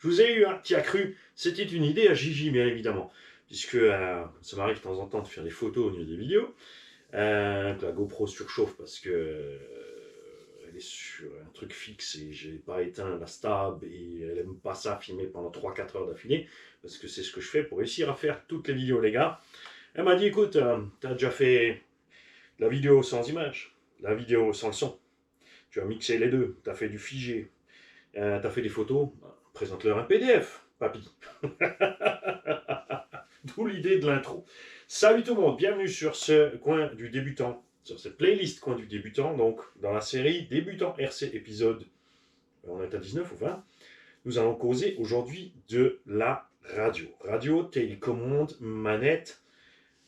Je vous ai eu, hein, qui a cru. C'était une idée à Gigi, bien évidemment. Puisque ça m'arrive de temps en temps de faire des photos au niveau des vidéos. Que la GoPro surchauffe parce que elle est sur un truc fixe et j'ai pas éteint la stab et elle aime pas ça filmer pendant 3-4 heures d'affilée parce que c'est ce que je fais pour réussir à faire toutes les vidéos, les gars. Elle m'a dit, écoute, t'as déjà fait la vidéo sans image, la vidéo sans le son, tu as mixé les deux, t'as fait du figé, t'as fait des photos, présente-leur un PDF, papy. D'où l'idée de l'intro. Salut tout le monde, bienvenue sur ce coin du débutant, sur cette playlist coin du débutant, donc dans la série Débutant RC épisode, on est à 19 ou 20, nous allons causer aujourd'hui de la radio. Radio, télécommande, manette,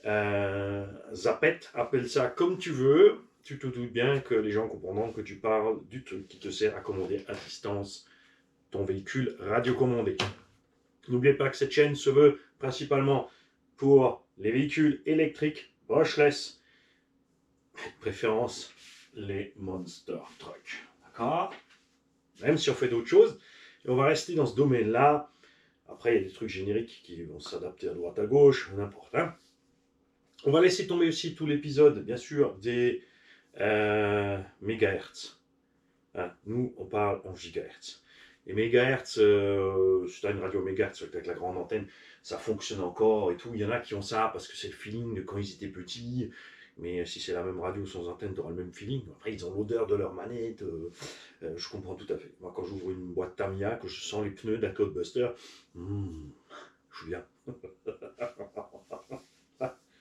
zapette, appelle ça comme tu veux, tu te doutes bien que les gens comprendront que tu parles du truc qui te sert à commander à distance ton véhicule radiocommandé. N'oubliez pas que cette chaîne se veut principalement pour les véhicules électriques brushless, et de préférence les monster trucks. D'accord? Même si on fait d'autres choses, et on va rester dans ce domaine-là. Après, il y a des trucs génériques qui vont s'adapter à droite à gauche, n'importe. Hein. On va laisser tomber aussi tout l'épisode, bien sûr, des mégahertz. Hein, nous, on parle en gigahertz. Les mégahertz, si tu as une radio mégahertz avec la grande antenne, ça fonctionne encore et tout. Il y en a qui ont ça parce que c'est le feeling de quand ils étaient petits. Mais si c'est la même radio sans antenne, tu auras le même feeling. Après, ils ont l'odeur de leur manette. Je comprends tout à fait. Moi, quand j'ouvre une boîte Tamiya, que je sens les pneus d'un Cloudbuster, je suis bien.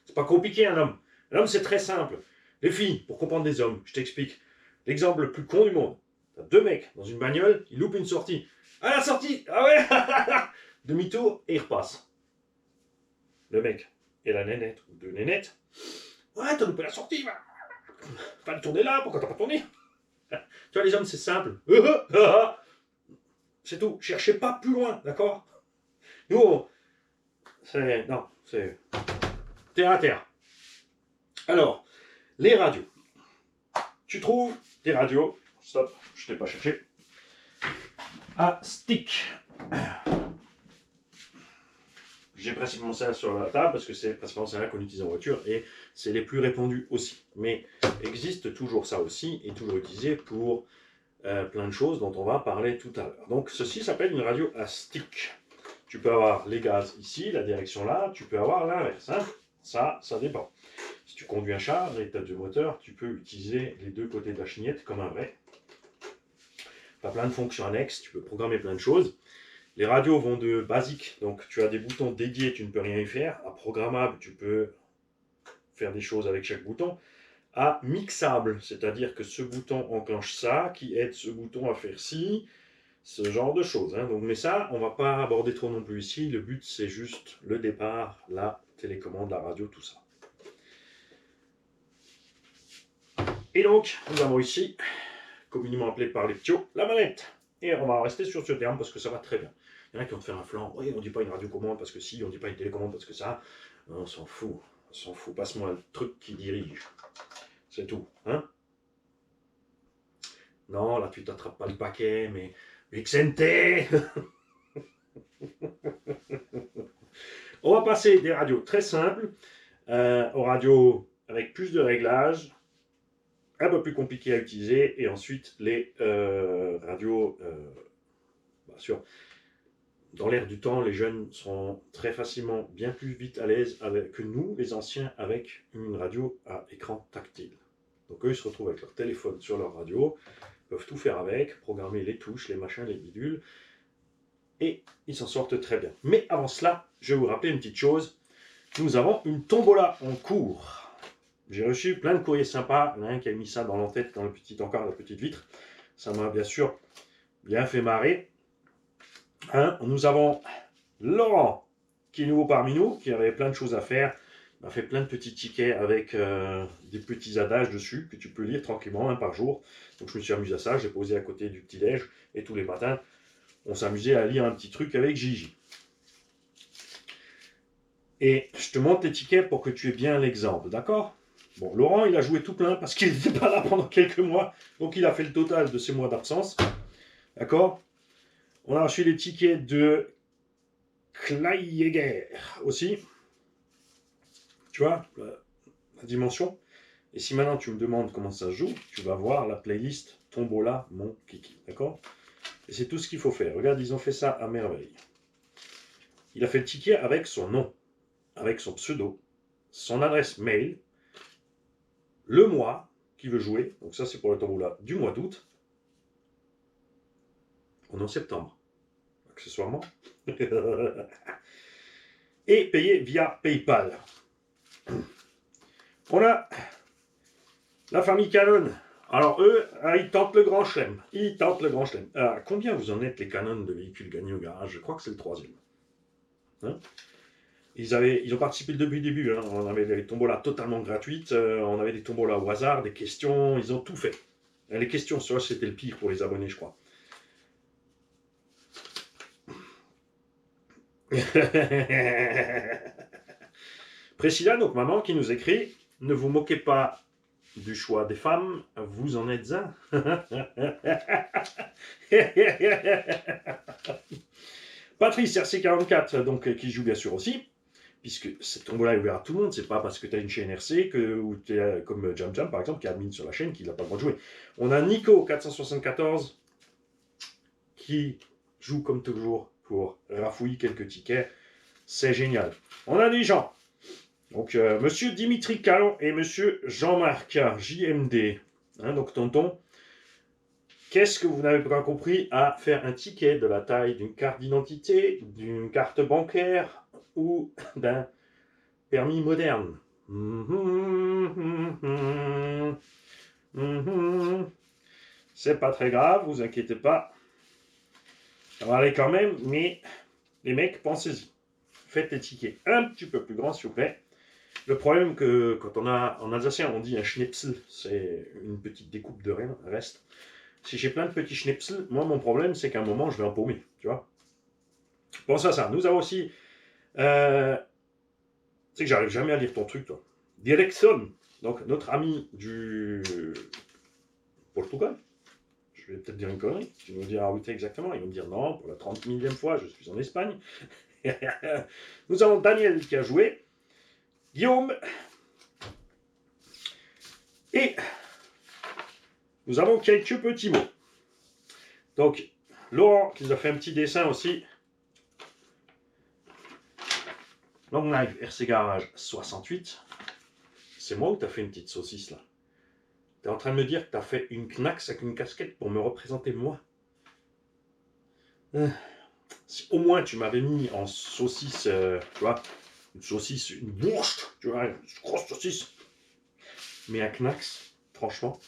C'est pas compliqué, un homme. Un homme, c'est très simple. Les filles, pour comprendre des hommes, je t'explique. L'exemple le plus con du monde. T'as deux mecs dans une bagnole, ils loupent une sortie. Ah, la sortie! Ah ouais! Demi-tour et ils repassent. Le mec et la nénette, ou deux nénettes. Ouais, t'as loupé la sortie, va! Fallait tourner là, pourquoi t'as pas tourné? Tu vois, les hommes, c'est simple. C'est tout. Cherchez pas plus loin, d'accord? Nous, c'est. Non, c'est. Terre à terre. Alors, les radios. Tu trouves des radios. Stop, je t'ai pas cherché. À stick. J'ai principalement ça sur la table parce que c'est principalement ça qu'on utilise en voiture et c'est les plus répandus aussi. Mais existe toujours ça aussi et toujours utilisé pour plein de choses dont on va parler tout à l'heure. Donc ceci s'appelle une radio à stick. Tu peux avoir les gaz ici, la direction là, tu peux avoir l'inverse. Hein. Ça dépend. Si tu conduis un char et tu as deux moteurs, tu peux utiliser les deux côtés de la chignette comme un vrai. Tu as plein de fonctions annexes, tu peux programmer plein de choses. Les radios vont de basique, donc tu as des boutons dédiés, tu ne peux rien y faire, à programmable, tu peux faire des choses avec chaque bouton, à mixable, c'est-à-dire que ce bouton enclenche ça, qui aide ce bouton à faire ci, ce genre de choses. Hein. Donc, mais ça, on ne va pas aborder trop non plus ici, le but c'est juste le départ, la télécommande, la radio, tout ça. Et donc, nous avons ici, communément appelé par les ptios, la manette. Et on va rester sur ce terme parce que ça va très bien. Il y en a qui vont te faire un flanc. Oui, on ne dit pas une radiocommande parce que si, on ne dit pas une télécommande parce que ça. Non, on s'en fout. On s'en fout. Passe-moi un truc qui dirige. C'est tout. Hein? Non, là, tu t'attrapes pas le paquet, mais. Vixente. On va passer des radios très simples aux radios avec plus de réglages, un peu plus compliquées à utiliser, et ensuite les radios, bien sûr. Dans l'air du temps, les jeunes seront très facilement bien plus vite à l'aise que nous, les anciens, avec une radio à écran tactile. Donc eux, ils se retrouvent avec leur téléphone sur leur radio, peuvent tout faire avec, programmer les touches, les machins, les bidules, et ils s'en sortent très bien. Mais avant cela, je vais vous rappeler une petite chose. Nous avons une tombola en cours. J'ai reçu plein de courriers sympas. Il y en a un qui a mis ça dans l'entête, dans le petit encart, la petite vitre. Ça m'a bien sûr bien fait marrer. Hein, nous avons Laurent, qui est nouveau parmi nous, qui avait plein de choses à faire. Il m'a fait plein de petits tickets avec des petits adages dessus que tu peux lire tranquillement, un par jour. Donc je me suis amusé à ça, j'ai posé à côté du petit-déj et tous les matins, on s'amusait à lire un petit truc avec Gigi. Et je te montre les tickets pour que tu aies bien l'exemple, d'accord? Bon, Laurent, il a joué tout plein parce qu'il n'était pas là pendant quelques mois, donc il a fait le total de ses mois d'absence, d'accord? On a reçu les tickets de Kleijäger aussi. Tu vois, la dimension. Et si maintenant tu me demandes comment ça se joue, tu vas voir la playlist Tombola Mon Kiki. D'accord? Et c'est tout ce qu'il faut faire. Regarde, ils ont fait ça à merveille. Il a fait le ticket avec son nom, avec son pseudo, son adresse mail, le mois qu'il veut jouer. Donc ça, c'est pour la tombola du mois d'août. On est en septembre, accessoirement. Et payer via PayPal. On a la famille Canon. Alors eux, ils tentent le grand chelem. Ils tentent le grand chelem. Combien vous en êtes les Canon de véhicules gagnés au garage? Je crois que c'est le 3e. Hein, ils ont participé depuis le début. Hein. On avait des tombolas totalement gratuites. On avait des tombolas au hasard, des questions. Ils ont tout fait. Les questions, c'était le pire pour les abonnés, je crois. Priscilla, donc maman, qui nous écrit: ne vous moquez pas du choix des femmes, vous en êtes un. Patrice RC44, donc, qui joue bien sûr aussi, puisque cette tombola est ouverte à tout le monde. C'est pas parce que tu as une chaîne RC ou tu es comme Jam Jam par exemple, qui est admin sur la chaîne, qu'il n'a pas le droit de jouer. On a Nico474 qui joue comme toujours pour rafouiller quelques tickets. C'est génial. On a des gens. Donc, monsieur Dimitri Callon et monsieur Jean-Marc JMD. Hein, donc, tonton, qu'est-ce que vous n'avez pas compris à faire un ticket de la taille d'une carte d'identité, d'une carte bancaire ou d'un permis moderne? C'est pas très grave, vous inquiétez pas. Ça va aller quand même, mais les mecs, pensez-y. Faites les tickets un petit peu plus grands, s'il vous plaît. Le problème que quand on a, en alsacien, on dit un schnipsel, c'est une petite découpe de reste. Si j'ai plein de petits schnipsels, moi, mon problème, c'est qu'à un moment, je vais empaumer, tu vois. Pense à ça. Nous avons aussi... tu sais que j'arrive jamais à lire ton truc, toi. Direction, donc notre ami du Portugal. Je vais peut-être dire une connerie. Tu nous diras où tu es exactement. Ils vont me dire non, pour la 30 millième fois, je suis en Espagne. Nous avons Daniel qui a joué. Guillaume. Et nous avons quelques petits mots. Donc, Laurent qui nous a fait un petit dessin aussi. Long Live RC Garage 68. C'est moi ou t'as fait une petite saucisse là? T'es en train de me dire que t'as fait une knax avec une casquette pour me représenter moi? Si au moins tu m'avais mis en saucisse, tu vois, une saucisse, une bourse, tu vois, une grosse saucisse. Mais un knax, franchement.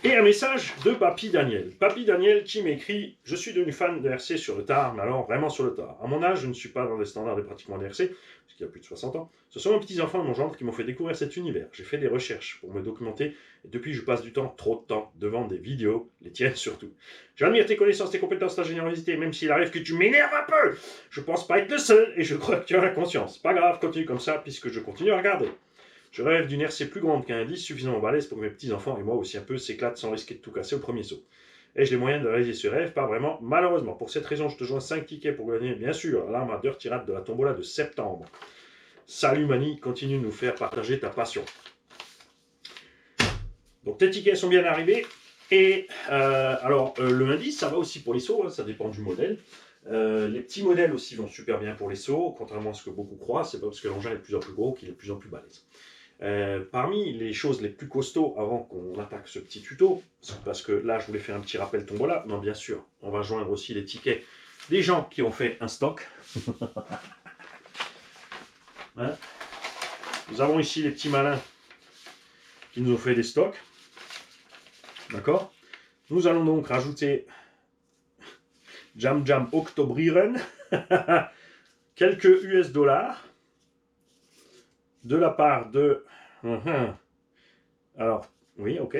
Et un message de Papy Daniel. Papy Daniel qui m'écrit: je suis devenu fan de RC sur le tard, mais alors vraiment sur le tard. À mon âge, je ne suis pas dans les standards des pratiquants de RC, parce qu'il y a plus de 60 ans. Ce sont mes petits-enfants de mon gendre qui m'ont fait découvrir cet univers. J'ai fait des recherches pour me documenter, et depuis je passe du temps, trop de temps, devant des vidéos, les tiennes surtout. J'admire tes connaissances, tes compétences, ta générosité, même s'il arrive que tu m'énerves un peu. Je pense pas être le seul, et je crois que tu as la conscience. Pas grave, continue comme ça, puisque je continue à regarder. Je rêve d'une RC plus grande qu'un indice suffisamment balèze pour que mes petits-enfants et moi aussi un peu s'éclatent sans risquer de tout casser au premier saut. Ai-je les moyens de réaliser ce rêve? Pas vraiment, malheureusement. Pour cette raison, je te joins 5 tickets pour gagner, bien sûr, l'arme à Dirty Rat de la tombola de septembre. Salut Mani, continue de nous faire partager ta passion. Donc tes tickets sont bien arrivés. Et le indice, ça va aussi pour les sauts, hein, ça dépend du modèle. Les petits modèles aussi vont super bien pour les sauts, contrairement à ce que beaucoup croient. C'est pas parce que l'engin est de plus en plus gros qu'il est de plus en plus balèze. Parmi les choses les plus costauds avant qu'on attaque ce petit tuto, parce que là je voulais faire un petit rappel tombola, non bien sûr, on va joindre aussi les tickets des gens qui ont fait un stock. Hein, nous avons ici les petits malins qui nous ont fait des stocks. D'accord? Nous allons donc rajouter Jam Jam Octobrieren, quelques US dollars de la part de... Alors, oui, ok.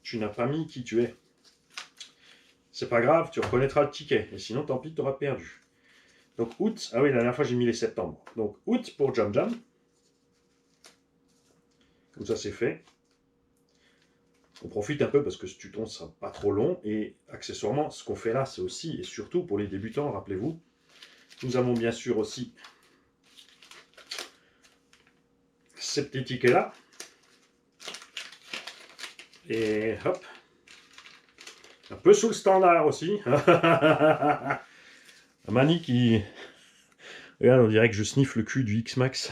Tu n'as pas mis qui tu es. C'est pas grave, tu reconnaîtras le ticket. Et sinon, tant pis, tu auras perdu. Donc, août. Ah oui, la dernière fois, j'ai mis les septembre. Donc, août pour Jam Jam. Comme ça, c'est fait. On profite un peu parce que ce tuton ne sera pas trop long. Et accessoirement, ce qu'on fait là, c'est aussi et surtout pour les débutants, rappelez-vous. Nous avons bien sûr aussi ces petits tickets-là. Et hop. Un peu sous le standard aussi. Mani qui... Regarde, on dirait que je sniffe le cul du X-Max.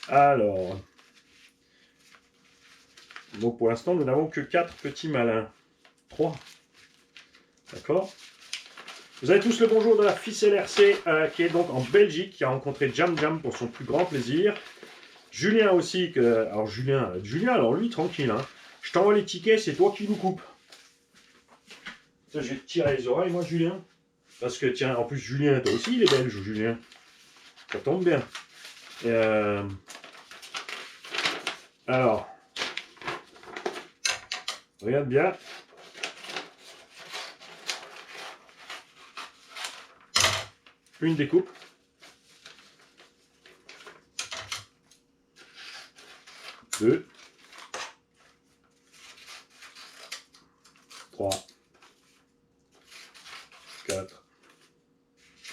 Alors... Donc pour l'instant, nous n'avons que 4 petits malins. 3. D'accord. Vous avez tous le bonjour de la ficelle RC qui est donc en Belgique, qui a rencontré Jam Jam pour son plus grand plaisir. Julien aussi, alors Julien, alors lui tranquille, hein. Je t'envoie les tickets, c'est toi qui nous coupes. Ça, je vais te tirer les oreilles, moi, Julien. Parce que, tiens, en plus, Julien, toi aussi, il est belge, Julien. Ça tombe bien. Alors, regarde bien. Une découpe. 2, 3, 4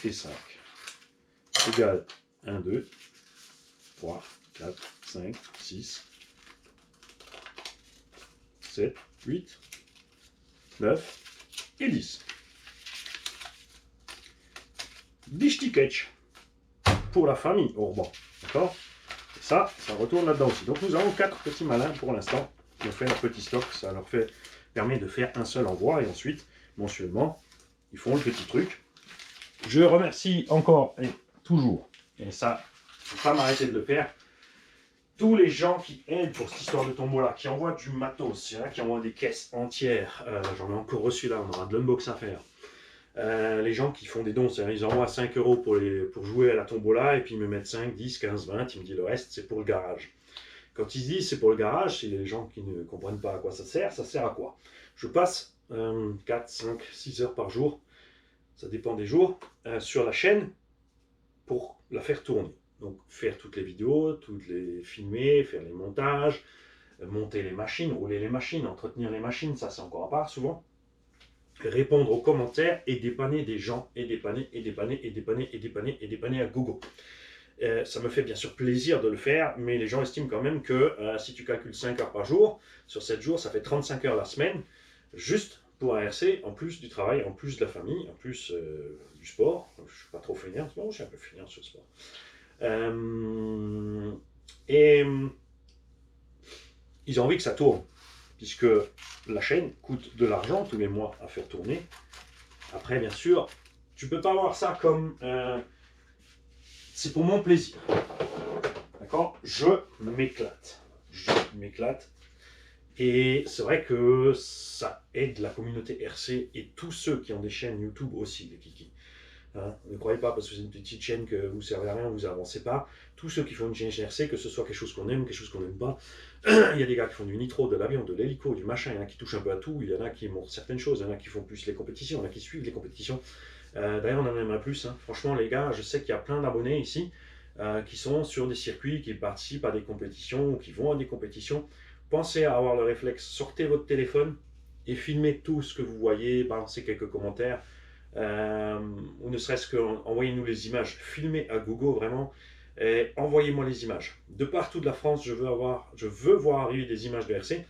et 5. Égale 1, 2, 3, 4, 5, 6, 7, 8, 9 et 10. 10 tickets pour la famille Orban. D'accord? Et ça retourne là-dedans aussi. Donc nous avons 4 petits malins pour l'instant qui ont fait leur petit stock. Ça leur permet de faire un seul envoi et ensuite, mensuellement, ils font le petit truc. Je remercie encore et toujours, et ça, il ne faut pas m'arrêter de le faire, tous les gens qui aident pour cette histoire de tombola, qui envoient du matos, qui envoient des caisses entières. J'en ai encore reçu là, on aura de l'unbox à faire. Les gens qui font des dons, c'est-à-dire ils envoient 5 € pour jouer à la tombola et puis ils me mettent 5, 10, 15, 20, ils me disent le reste c'est pour le garage. Quand ils disent c'est pour le garage, c'est les gens qui ne comprennent pas à quoi ça sert à quoi? Je passe 4, 5, 6 heures par jour, ça dépend des jours, sur la chaîne pour la faire tourner. Donc faire toutes les vidéos, toutes les filmer, faire les montages, monter les machines, rouler les machines, entretenir les machines, ça c'est encore à part souvent. Répondre aux commentaires et dépanner des gens, et dépanner à Google. Ça me fait bien sûr plaisir de le faire, mais les gens estiment quand même que si tu calcules 5 heures par jour, sur 7 jours, ça fait 35 heures la semaine, juste pour ARC, en plus du travail, en plus de la famille, en plus du sport. Je ne suis pas trop fainéant, non, je suis un peu fainéant sur le sport. Et ils ont envie que ça tourne, puisque la chaîne coûte de l'argent tous les mois à faire tourner. Après, bien sûr, tu peux pas voir ça comme... c'est pour mon plaisir. D'accord? Je m'éclate. Et c'est vrai que ça aide la communauté RC et tous ceux qui ont des chaînes YouTube aussi, les kikis. Hein, ne croyez pas parce que c'est une petite chaîne que vous ne servez à rien, vous avancez pas. Tous ceux qui font une chaîne RC, que ce soit quelque chose qu'on aime, quelque chose qu'on n'aime pas, il y a des gars qui font du nitro, de l'avion, de l'hélico, du machin, il y en a qui touchent un peu à tout, il y en a qui montrent certaines choses, il y en a qui font plus les compétitions, il y en a qui suivent les compétitions. D'ailleurs, on en aimerait plus. Hein. Franchement, les gars, je sais qu'il y a plein d'abonnés ici qui sont sur des circuits, qui participent à des compétitions ou qui vont à des compétitions. Pensez à avoir le réflexe, sortez votre téléphone et filmez tout ce que vous voyez, balancez quelques commentaires. Ou ne serait-ce que envoyez-nous les images, filmez à Google vraiment, et envoyez-moi les images. De partout de la France, je veux voir arriver des images de RC.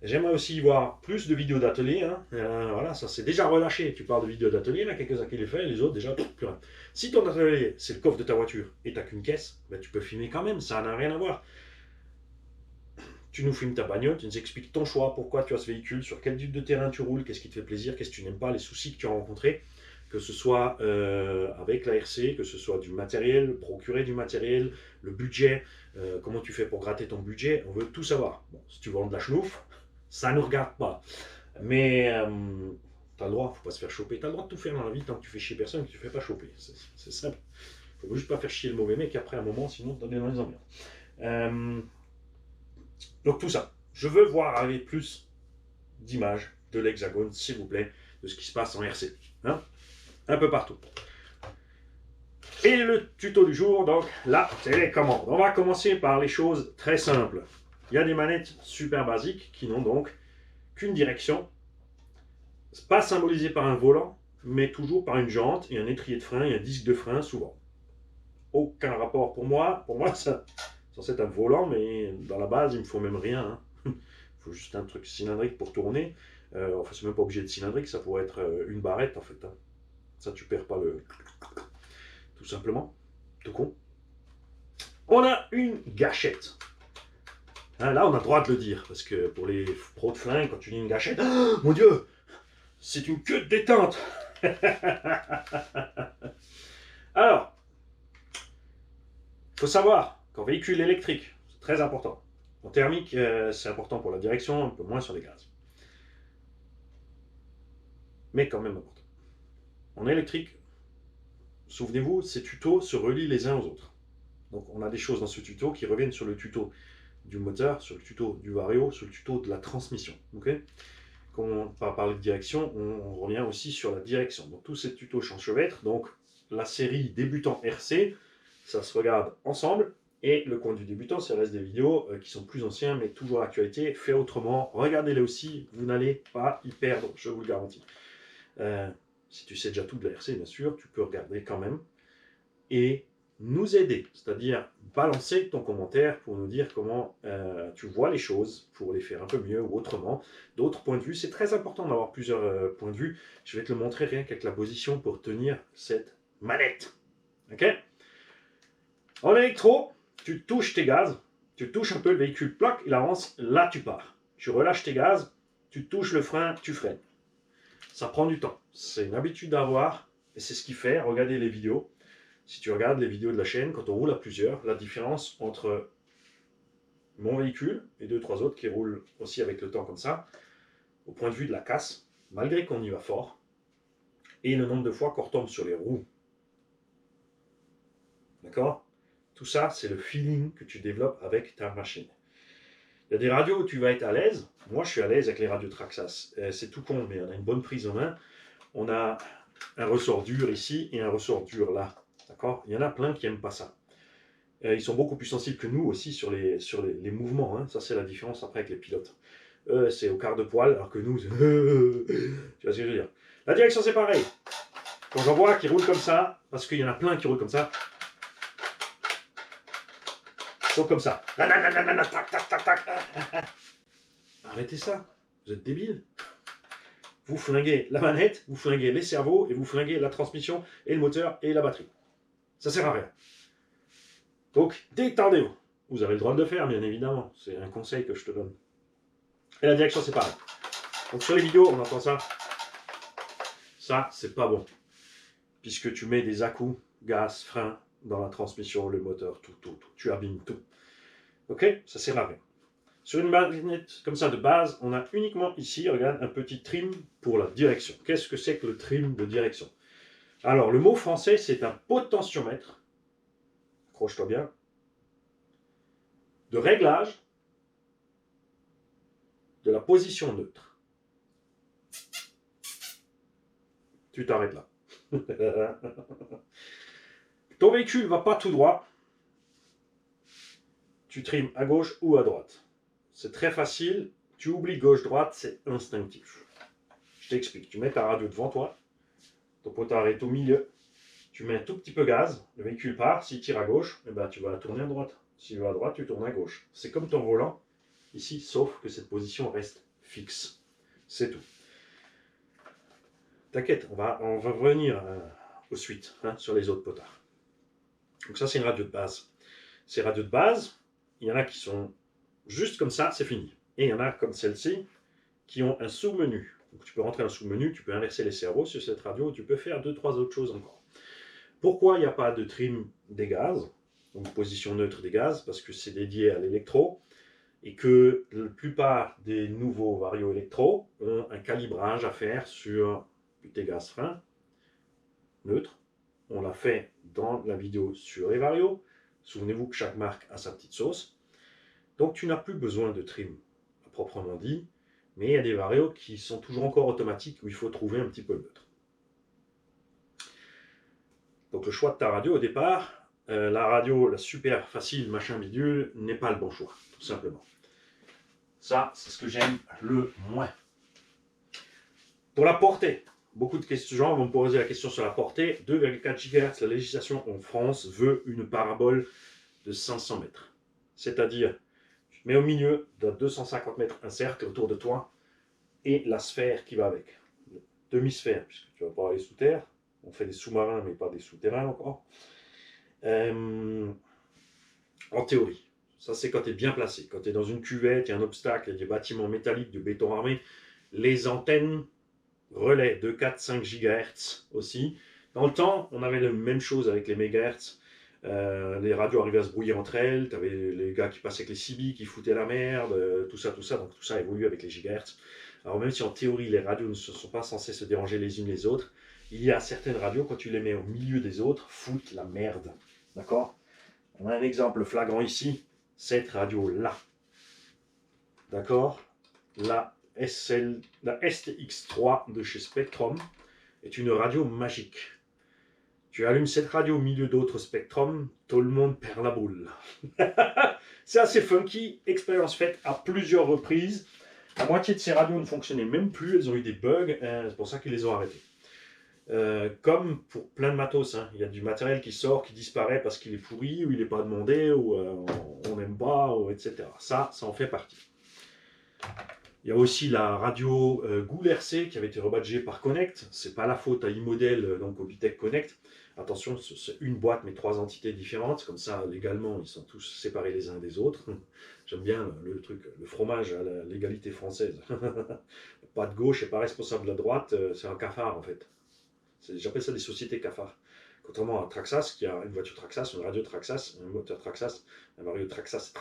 J'aimerais aussi voir plus de vidéos d'atelier. Hein. Voilà, ça c'est déjà relâché. Tu parles de vidéos d'atelier, là, quelques-uns qui les font, les autres déjà, plus rien. Si ton atelier, c'est le coffre de ta voiture et tu n'as qu'une caisse, ben, tu peux filmer quand même, ça n'a rien à voir. Tu nous filmes ta bagnole, tu nous expliques ton choix, pourquoi tu as ce véhicule, sur quel type de terrain tu roules, qu'est-ce qui te fait plaisir, qu'est-ce que tu n'aimes pas, les soucis que tu as rencontrés, que ce soit avec la RC, que ce soit du matériel, procurer du matériel, le budget, comment tu fais pour gratter ton budget, on veut tout savoir. Bon, si tu vends de la chenouf, ça ne nous regarde pas. Mais tu as le droit, il ne faut pas se faire choper. Tu as le droit de tout faire dans la vie tant que tu fais chier personne et que tu ne fais pas choper. C'est simple. Il ne faut juste pas faire chier le mauvais mec après un moment, sinon tu es dans les ambiances. Donc tout ça, je veux voir arriver plus d'images de l'Hexagone, s'il vous plaît, de ce qui se passe en RC. Hein, un peu partout. Et le tuto du jour, donc la télécommande. On va commencer par les choses très simples. Il y a des manettes super basiques qui n'ont donc qu'une direction, pas symbolisée par un volant, mais toujours par une jante et un étrier de frein et un disque de frein souvent. Aucun rapport pour moi. Pour moi, ça c'est censé être un volant, mais dans la base, il ne me faut même rien. Hein. Il faut juste un truc cylindrique pour tourner. Enfin, c'est même pas obligé de cylindrique, ça pourrait être une barrette en fait. Hein. Ça, tu perds pas le... Tout simplement. Tout con. On a une gâchette. Hein, là, on a le droit de le dire, parce que pour les pros de flingue, quand tu dis une gâchette, oh, mon Dieu, c'est une queue de détente. Alors, il faut savoir qu'en véhicule électrique, c'est très important. En thermique, c'est important pour la direction, un peu moins sur les gaz. Mais quand même important. En électrique, souvenez-vous, ces tutos se relient les uns aux autres. Donc on a des choses dans ce tuto qui reviennent sur le tuto du moteur, sur le tuto du vario, sur le tuto de la transmission. Okay, quand on parle de direction, on revient aussi sur la direction. Donc tous ces tutos s'enchevêtrent. Donc la série débutant RC, ça se regarde ensemble. Et le coin du débutant, ça reste des vidéos qui sont plus anciennes, mais toujours d'actualité. Fait autrement, regardez-les aussi, vous n'allez pas y perdre, je vous le garantis. Si tu sais déjà tout de la RC, bien sûr, tu peux regarder quand même. Et nous aider, c'est-à-dire balancer ton commentaire pour nous dire comment tu vois les choses, pour les faire un peu mieux ou autrement, d'autres points de vue. C'est très important d'avoir plusieurs points de vue. Je vais te le montrer rien qu'avec la position pour tenir cette manette. Ok? En électro, tu touches tes gaz, tu touches un peu le véhicule, plaque, il avance, là tu pars. Tu relâches tes gaz, tu touches le frein, tu freines. Ça prend du temps. C'est une habitude à avoir et c'est ce qui fait, regardez les vidéos. Si tu regardes les vidéos de la chaîne, quand on roule à plusieurs, la différence entre mon véhicule et 2-3 autres qui roulent aussi avec le temps comme ça, au point de vue de la casse, malgré qu'on y va fort, et le nombre de fois qu'on retombe sur les roues. D'accord? Tout ça, c'est le feeling que tu développes avec ta machine. Il y a des radios où tu vas être à l'aise. Moi, je suis à l'aise avec les radios Traxxas. C'est tout con, mais on a une bonne prise en main. On a un ressort dur ici et un ressort dur là. D'accord? Il y en a plein qui n'aiment pas ça. Ils sont beaucoup plus sensibles que nous aussi sur les mouvements. Hein. Ça, c'est la différence après avec les pilotes. C'est au quart de poil, alors que nous, tu vois ce que je veux dire. La direction, c'est pareil. Quand j'en vois qui roulent comme ça, parce qu'il y en a plein qui roulent comme ça, ils sont comme ça. Arrêtez ça. Vous êtes débiles. Vous flinguez la manette, vous flinguez les cerveaux, et vous flinguez la transmission, et le moteur, et la batterie. Ça sert à rien. Donc, détendez-vous. Vous avez le droit de le faire, bien évidemment. C'est un conseil que je te donne. Et la direction, c'est pareil. Donc, sur les vidéos, on entend ça. Ça, c'est pas bon. Puisque tu mets des à-coups, gaz, frein, dans la transmission, le moteur, tout. Tu abîmes tout. Ok? Ça sert à rien. Sur une manette comme ça de base, on a uniquement ici, regarde, un petit trim pour la direction. Qu'est-ce que c'est que le trim de direction? Alors, le mot français, c'est un potentiomètre. Accroche-toi bien. De réglage de la position neutre. Tu t'arrêtes là. Ton véhicule ne va pas tout droit. Tu trimes à gauche ou à droite. C'est très facile. Tu oublies gauche-droite, c'est instinctif. Je t'explique. Tu mets ta radio devant toi. Ton potard est au milieu. Tu mets un tout petit peu gaz. Le véhicule part. S'il tire à gauche, eh ben, tu vas tourner à droite. S'il va à droite, tu tournes à gauche. C'est comme ton volant ici, sauf que cette position reste fixe. C'est tout. T'inquiète, on va revenir aux suites sur les autres potards. Donc ça, c'est une radio de base. Ces radios de base, il y en a qui sont juste comme ça, c'est fini. Et il y en a comme celle-ci qui ont un sous-menu. Donc tu peux rentrer un sous-menu, tu peux inverser les cerveaux sur cette radio, tu peux faire 2-3 autres choses encore. Pourquoi il n'y a pas de trim des gaz, donc position neutre des gaz? Parce que c'est dédié à l'électro et que la plupart des nouveaux varios électro ont un calibrage à faire sur tes gaz freins neutres. On l'a fait dans la vidéo sur les varios. Souvenez-vous que chaque marque a sa petite sauce. Donc tu n'as plus besoin de trim à proprement dit, mais il y a des varios qui sont toujours encore automatiques où il faut trouver un petit peu le neutre. Donc le choix de ta radio au départ, la radio, la super facile, machin bidule, n'est pas le bon choix, tout simplement. Ça, c'est ce que j'aime le moins. Pour la portée, beaucoup de gens vont me poser la question sur la portée. 2,4 GHz, la législation en France veut une parabole de 500 mètres. C'est-à-dire, tu mets au milieu de 250 mètres un cercle autour de toi et la sphère qui va avec. Demi-sphère, puisque tu ne vas pas aller sous terre. On fait des sous-marins, mais pas des souterrains encore. En théorie. Ça, c'est quand tu es bien placé. Quand tu es dans une cuvette, il y a un obstacle, il y a des bâtiments métalliques de béton armé. Les antennes relais de 4-5 GHz aussi. Dans le temps, on avait la même chose avec les mégahertz. Les radios arrivaient à se brouiller entre elles. Tu avais les gars qui passaient avec les CB, qui foutaient la merde, tout ça. Donc tout ça évolue avec les gigahertz. Alors même si en théorie, les radios ne sont pas censées se déranger les unes les autres, il y a certaines radios, quand tu les mets au milieu des autres, foutent la merde. D'accord? On a un exemple flagrant ici. Cette radio-là. D'accord? La STX3 de chez Spectrum est une radio magique. Tu allumes cette radio au milieu d'autres Spectrum, tout le monde perd la boule. C'est assez funky, expérience faite à plusieurs reprises. La moitié de ces radios ne fonctionnaient même plus, elles ont eu des bugs, c'est pour ça qu'ils les ont arrêtées. Comme pour plein de matos, hein. Il y a du matériel qui sort, qui disparaît parce qu'il est pourri, ou il n'est pas demandé, ou on n'aime pas, ou etc. Ça en fait partie. Il y a aussi la radio Goul RC qui avait été rebadgée par Connect. C'est pas la faute à iModel, donc au Bitech Connect. Attention, c'est une boîte mais 3 entités différentes. Comme ça, légalement, ils sont tous séparés les uns des autres. J'aime bien le truc, le fromage à la légalité française. Pas de gauche et pas responsable de la droite, c'est un cafard en fait. J'appelle ça des sociétés cafards. Contrairement à Traxas, qui a une voiture Traxas, une radio Traxas, un moteur Traxas, un radio Traxas.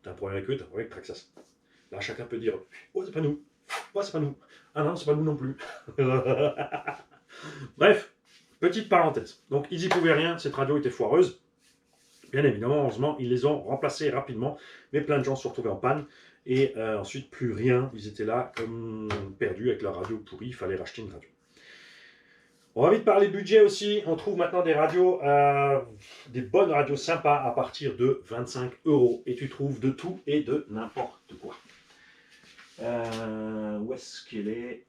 T'as un problème avec eux, t'as un problème avec Traxas. Là, chacun peut dire « Oh, c'est pas nous. Oh, c'est pas nous. Ah non, c'est pas nous non plus. » Bref, petite parenthèse. Donc, ils y pouvaient rien, cette radio était foireuse. Bien évidemment, heureusement, ils les ont remplacés rapidement, mais plein de gens se sont retrouvés en panne. Et ensuite, plus rien. Ils étaient là comme perdus avec leur radio pourrie, il fallait racheter une radio. On va vite parler budget aussi. On trouve maintenant des radios, des bonnes radios sympas à partir de 25 €. Et tu trouves de tout et de n'importe quoi. Où est-ce qu'elle est,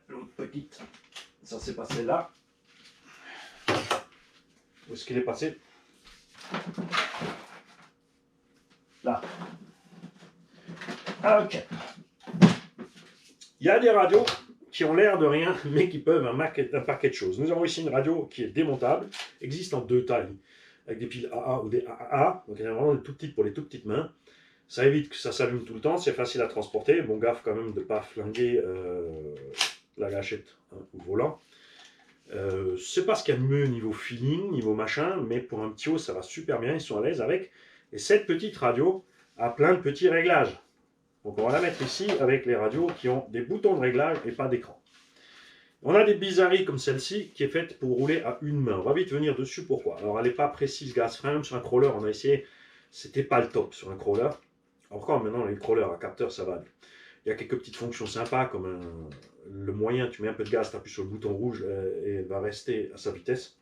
l'autre petite? Ça s'est passé là. Où est-ce qu'elle est passée? Là. Ok. Il y a des radios qui ont l'air de rien, mais qui peuvent un paquet de choses. Nous avons ici une radio qui est démontable, existe en 2 tailles, avec des piles AA ou des AAA, donc elle est vraiment tout petite pour les tout petites mains. Ça évite que ça s'allume tout le temps, c'est facile à transporter. Bon, gaffe quand même de ne pas flinguer la gâchette ou le volant. C'est pas ce qu'il y a de mieux niveau feeling, niveau machin, mais pour un petit haut, ça va super bien, ils sont à l'aise avec. Et cette petite radio a plein de petits réglages. Donc on va la mettre ici avec les radios qui ont des boutons de réglage et pas d'écran. On a des bizarreries comme celle-ci qui est faite pour rouler à une main. On va vite venir dessus, pourquoi? Alors elle n'est pas précise gas frame, sur un crawler on a essayé, c'était pas le top sur un crawler. Encore maintenant les crawlers à capteur ça va. Il y a quelques petites fonctions sympas comme le moyen, tu mets un peu de gaz, tu appuies sur le bouton rouge et elle va rester à sa vitesse.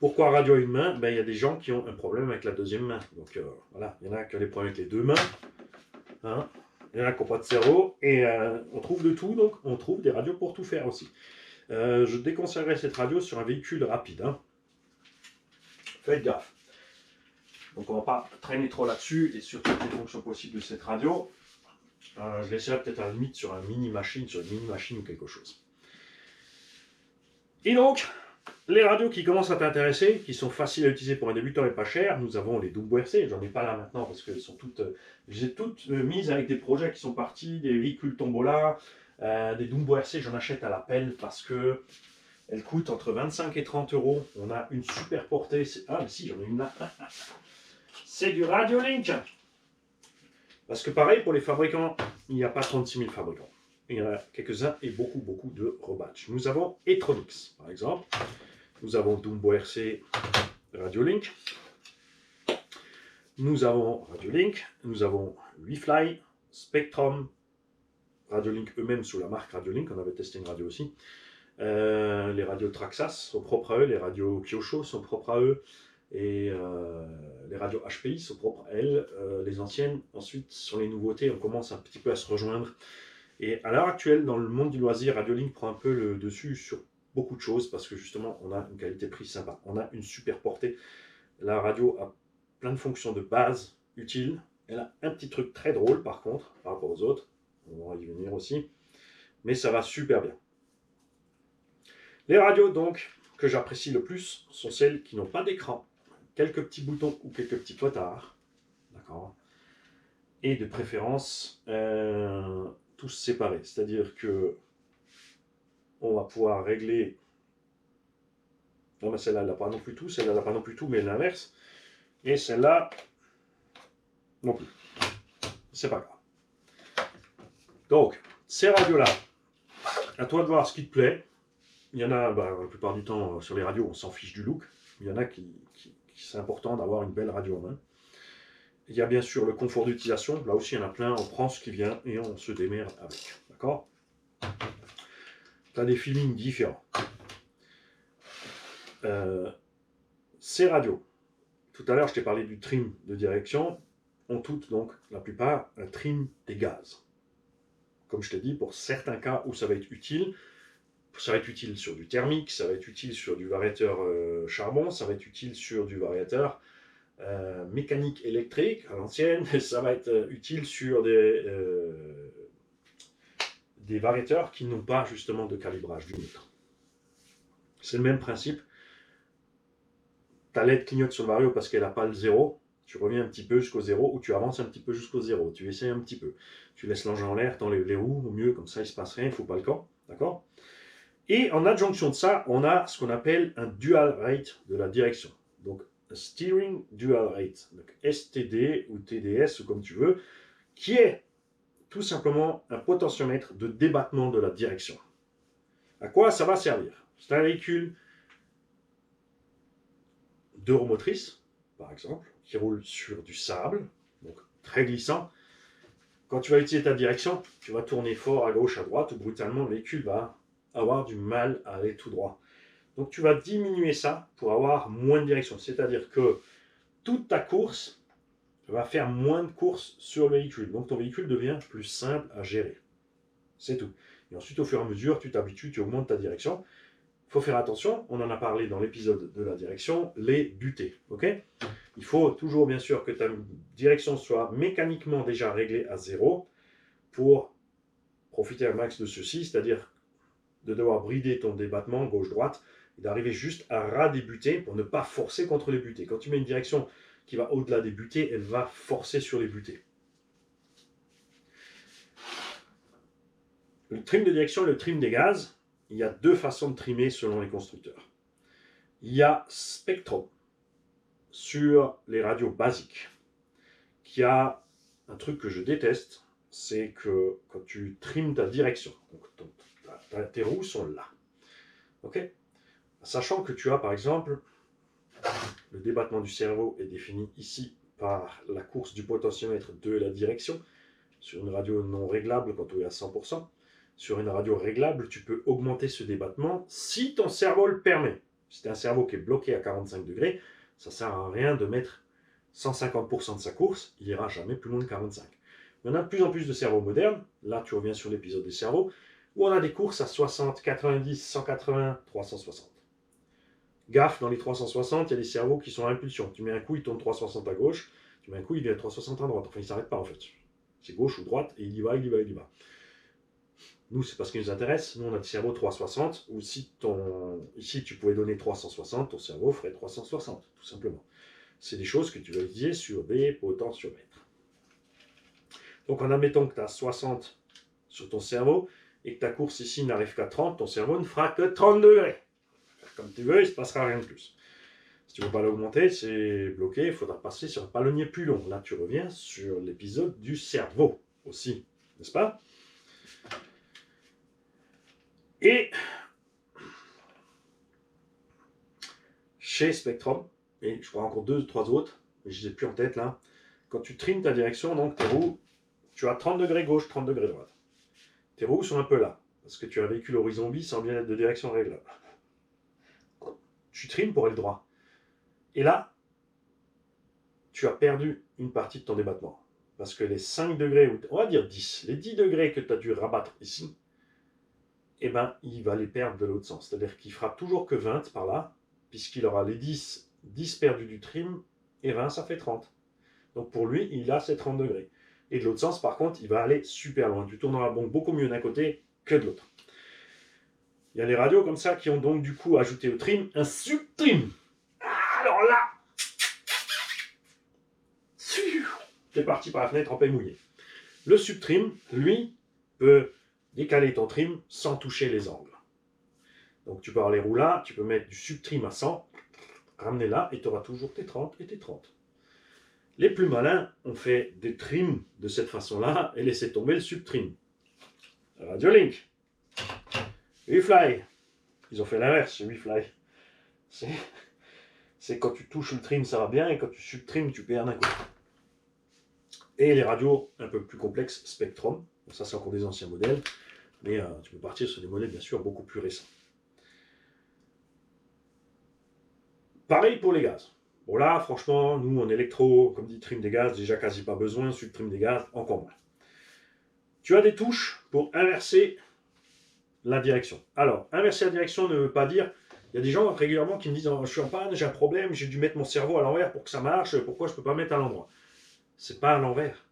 Pourquoi radio à une main? Ben, il y a des gens qui ont un problème avec la deuxième main. Donc voilà, il y en a qui ont des problèmes avec les deux mains. Hein, il y en a qui n'ont pas de cerveau. Et on trouve de tout, donc on trouve des radios pour tout faire aussi. Je déconseillerais cette radio sur un véhicule rapide. Hein. Faites gaffe. Donc on ne va pas traîner trop là-dessus et sur toutes les fonctions possibles de cette radio. Je laisserai peut-être à la limite sur une mini-machine ou quelque chose. Et donc, les radios qui commencent à t'intéresser, qui sont faciles à utiliser pour un débutant et pas cher, nous avons les Dumbo RC. J'en ai pas là maintenant parce qu'elles sont toutes, j'ai toutes mises avec des projets qui sont partis, des véhicules Tombola, des Dumbo RC. J'en achète à l'appel parce que elles coûtent entre 25 et 30 €. On a une super portée. Ah, mais si, j'en ai une là. C'est du Radiolink. Parce que pareil, pour les fabricants, il n'y a pas 36 000 fabricants. Il y en a quelques-uns et beaucoup de rebadge. Nous avons Etronix, par exemple. Nous avons Dumbo RC Radiolink. Nous avons Radiolink. Nous avons WeFly, Spectrum, Radiolink eux-mêmes sous la marque Radiolink. On avait testé une radio aussi. Les radios Traxas sont propres à eux, les radios Kyosho sont propres à eux, et les radios HPI sont propres à elles. Les anciennes, ensuite, sur les nouveautés, on commence un petit peu à se rejoindre. Et à l'heure actuelle, dans le monde du loisir, Radiolink prend un peu le dessus sur beaucoup de choses, parce que justement, on a une qualité-prix sympa, on a une super portée. La radio a plein de fonctions de base utiles. Elle a un petit truc très drôle, par contre, par rapport aux autres. On va y venir aussi. Mais ça va super bien. Les radios, donc, que j'apprécie le plus sont celles qui n'ont pas d'écran, quelques petits boutons ou quelques petits potards. D'accord. Et de préférence, tous séparés. C'est-à-dire que on va pouvoir régler. Non, mais celle-là, elle n'a pas non plus tout. Celle-là, elle n'a pas non plus tout, mais l'inverse. Et celle-là, non plus. C'est pas grave. Donc, ces radios-là, à toi de voir ce qui te plaît. Il y en a, la plupart du temps, sur les radios, on s'en fiche du look. Il y en a qui c'est important d'avoir une belle radio en main. Il y a bien sûr le confort d'utilisation. Là aussi, il y en a plein. On prend ce qui vient et on se démerde avec. D'accord? Tu as des feelings différents. Ces radios, tout à l'heure, je t'ai parlé du trim de direction, ont toutes, donc, la plupart, un trim des gaz. Comme je t'ai dit, pour certains cas où ça va être utile sur du thermique, ça va être utile sur du variateur charbon, ça va être utile sur du variateur mécanique électrique à l'ancienne, ça va être utile sur des variateurs qui n'ont pas justement de calibrage du mètre. C'est le même principe. Ta LED clignote sur le vario parce qu'elle n'a pas le zéro, tu reviens un petit peu jusqu'au zéro ou tu avances un petit peu jusqu'au zéro, tu essaies un petit peu. Tu laisses l'engin en l'air, t'enlèves les roues, au mieux, comme ça il ne se passe rien, il ne faut pas le camp, d'accord? Et en adjonction de ça, on a ce qu'on appelle un dual rate de la direction. Donc, un steering dual rate, donc STD ou TDS, ou comme tu veux, qui est tout simplement un potentiomètre de débattement de la direction. À quoi ça va servir? C'est un véhicule de roues motrices, par exemple, qui roule sur du sable, donc très glissant. Quand tu vas utiliser ta direction, tu vas tourner fort à gauche, à droite, ou brutalement, le véhicule va avoir du mal à aller tout droit. Donc tu vas diminuer ça pour avoir moins de direction. C'est-à-dire que toute ta course va faire moins de courses sur le véhicule. Donc ton véhicule devient plus simple à gérer. C'est tout. Et ensuite, au fur et à mesure, tu t'habitues, tu augmentes ta direction. Il faut faire attention, on en a parlé dans l'épisode de la direction, les butées. Okay, il faut toujours, bien sûr, que ta direction soit mécaniquement déjà réglée à 0 pour profiter un max de ceci, c'est-à-dire de devoir brider ton débattement gauche-droite et d'arriver juste à ras des butées pour ne pas forcer contre les butées. Quand tu mets une direction qui va au-delà des butées, elle va forcer sur les butées. Le trim de direction et le trim des gaz, il y a deux façons de trimer selon les constructeurs. Il y a Spectrum sur les radios basiques qui a un truc que je déteste, c'est que quand tu trimes ta direction, donc tes roues sont là. Ok, sachant que tu as par exemple le débattement du cerveau est défini ici par la course du potentiomètre de la direction. Sur une radio non réglable, quand on est à 100%, sur une radio réglable, tu peux augmenter ce débattement si ton cerveau le permet. Si tu as un cerveau qui est bloqué à 45 degrés, ça ne sert à rien de mettre 150% de sa course, il n'ira jamais plus loin de 45. Mais on a de plus en plus de cerveaux modernes, là tu reviens sur l'épisode des cerveaux, où on a des courses à 60, 90, 180, 360. Gaffe, dans les 360, il y a des cerveaux qui sont à impulsion. Tu mets un coup, il tourne 360 à gauche, tu mets un coup, il est à 360 à droite. Enfin, il ne s'arrête pas en fait. C'est gauche ou droite, et il y va, il y va, il y va. Nous, c'est parce qu'il nous intéresse. Nous, on a des cerveaux 360, où ici, tu pouvais donner 360, ton cerveau ferait 360, tout simplement. C'est des choses que tu vas utiliser sur des potentiomètres. Donc, en admettant que tu as 60 sur ton cerveau, et que ta course ici n'arrive qu'à 30, ton cerveau ne fera que 30 degrés. Comme tu veux, il ne se passera rien de plus. Si tu ne veux pas l'augmenter, c'est bloqué, il faudra passer sur un palonnier plus long. Là, tu reviens sur l'épisode du cerveau aussi, n'est-ce pas? Et chez Spectrum, et je crois encore 2 ou 3 autres, mais je ne les ai plus en tête là, quand tu trimes ta direction, donc tes roues, tu as 30 degrés gauche, 30 degrés droite. Tes roues sont un peu là. parce que tu as un véhicule horizon bis sans bien être de direction réglable. Tu trimes pour aller droit. Et là, tu as perdu une partie de ton débattement. Parce que les 5 degrés, on va dire 10, les 10 degrés que tu as dû rabattre ici, eh ben, il va les perdre de l'autre sens. C'est-à-dire qu'il fera toujours que 20 par là, puisqu'il aura les 10 perdus du trim, et 20, ça fait 30. Donc pour lui, il a ses 30 degrés. Et de l'autre sens, par contre, il va aller super loin. Tu tourneras donc beaucoup mieux d'un côté que de l'autre. Il y a les radios comme ça qui ont donc du coup ajouté au trim un sub-trim. Alors là, t'es parti par la fenêtre en paix mouillée. Le sub-trim, lui, peut décaler ton trim sans toucher les angles. Donc tu peux avoir les roues là, tu peux mettre du sub-trim à 100, ramener là, et tu auras toujours tes 30 et tes 30. Les plus malins ont fait des trims de cette façon-là et laissé tomber le sub-trim. Radiolink, WeFly, ils ont fait l'inverse chez WeFly. C'est quand tu touches le trim, ça va bien, et quand tu sub-trim, tu perds d'un coup. Et les radios un peu plus complexes, Spectrum, ça c'est encore des anciens modèles, mais tu peux partir sur des modèles bien sûr beaucoup plus récents. Pareil pour les gaz. Bon là, franchement, nous en électro, comme dit trim des gaz, déjà quasi pas besoin, sub-trim des gaz, encore moins. Tu as des touches pour inverser la direction. Alors, inverser la direction ne veut pas dire... Il y a des gens régulièrement qui me disent oh, « Je suis en panne, j'ai un problème, j'ai dû mettre mon cerveau à l'envers pour que ça marche, pourquoi je ne peux pas mettre à l'endroit ?» C'est pas à l'envers,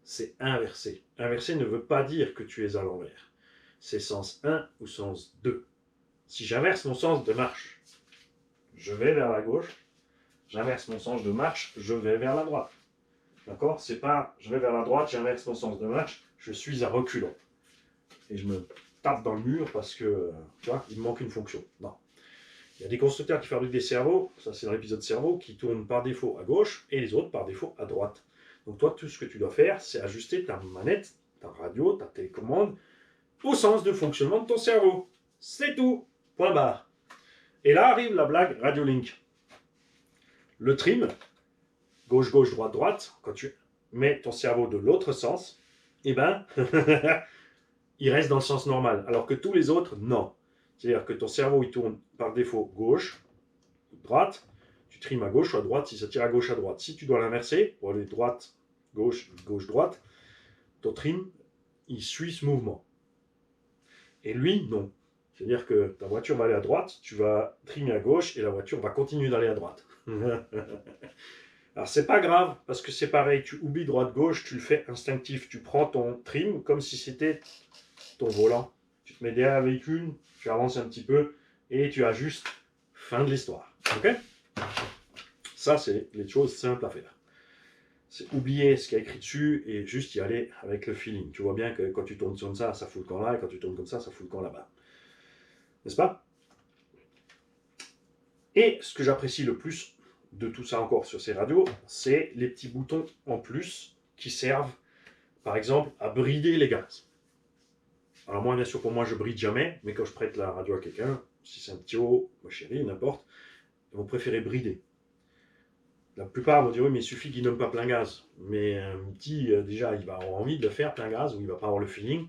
c'est inversé. Inverser ne veut pas dire que tu es à l'envers. C'est sens 1 ou sens 2. Si j'inverse mon sens de marche, je vais vers la gauche. J'inverse mon sens de marche, je vais vers la droite. D'accord? C'est pas je vais vers la droite, j'inverse mon sens de marche, je suis à reculons. Et je me tape dans le mur parce que, tu vois, il me manque une fonction. Non. Il y a des constructeurs qui fabriquent des cerveaux, ça c'est dans l'épisode cerveau, qui tournent par défaut à gauche et les autres par défaut à droite. Donc toi, tout ce que tu dois faire, c'est ajuster ta manette, ta radio, ta télécommande au sens de fonctionnement de ton cerveau. C'est tout. Point barre. Et là arrive la blague Radiolink. Le trim, gauche-gauche, droite-droite, quand tu mets ton cerveau de l'autre sens, eh ben, il reste dans le sens normal. Alors que tous les autres, non. C'est-à-dire que ton cerveau, il tourne par défaut gauche, droite, tu trimes à gauche ou à droite si ça tire à gauche, à droite. Si tu dois l'inverser, pour aller droite, gauche, gauche, droite, ton trim, il suit ce mouvement. Et lui, non. C'est-à-dire que ta voiture va aller à droite, tu vas trimer à gauche et la voiture va continuer d'aller à droite. Alors c'est pas grave, parce que c'est pareil, tu oublies droite-gauche, tu le fais instinctif. Tu prends ton trim comme si c'était ton volant. Tu te mets derrière le véhicule, tu avances un petit peu et tu ajustes. Fin de l'histoire. Ok? Ça, c'est les choses simples à faire. C'est oublier ce qu'il y a écrit dessus et juste y aller avec le feeling. Tu vois bien que quand tu tournes comme ça fout le camp là, et quand tu tournes comme ça fout le camp là-bas. N'est-ce pas? Et ce que j'apprécie le plus de tout ça encore sur ces radios, c'est les petits boutons en plus qui servent, par exemple, à brider les gaz. Alors moi, bien sûr, pour moi, je bride jamais, mais quand je prête la radio à quelqu'un, si c'est un petit haut, ma chérie, n'importe, ils vont préférer brider. La plupart vont dire oui, mais il suffit qu'il ne donne pas plein gaz. Mais un petit, déjà, il va avoir envie de le faire plein gaz, ou il ne va pas avoir le feeling.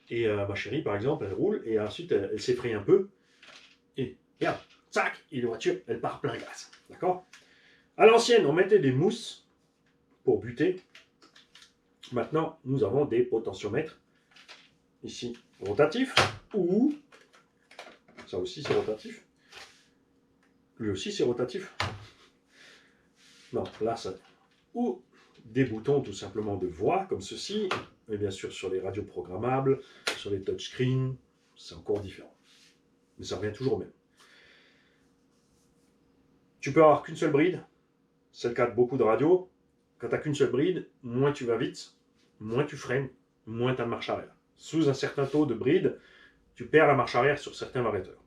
Et ma chérie, par exemple, elle roule, et ensuite, elle s'effraie un peu. Et regarde, tac, et la voiture, elle part plein gaz. D'accord? À l'ancienne, on mettait des mousses pour buter. Maintenant, nous avons des potentiomètres. Ici, rotatifs, ou... Ça aussi, c'est rotatif. Lui aussi, c'est rotatif. Non, là, ça... Ou des boutons tout simplement de voix, comme ceci. Et bien sûr, sur les radios programmables, sur les touchscreens, c'est encore différent. Mais ça revient toujours au même. Tu peux avoir qu'une seule bride. C'est le cas de beaucoup de radios. Quand tu n'as qu'une seule bride, moins tu vas vite, moins tu freines, moins tu as de marche arrière. Sous un certain taux de bride, tu perds la marche arrière sur certains variateurs.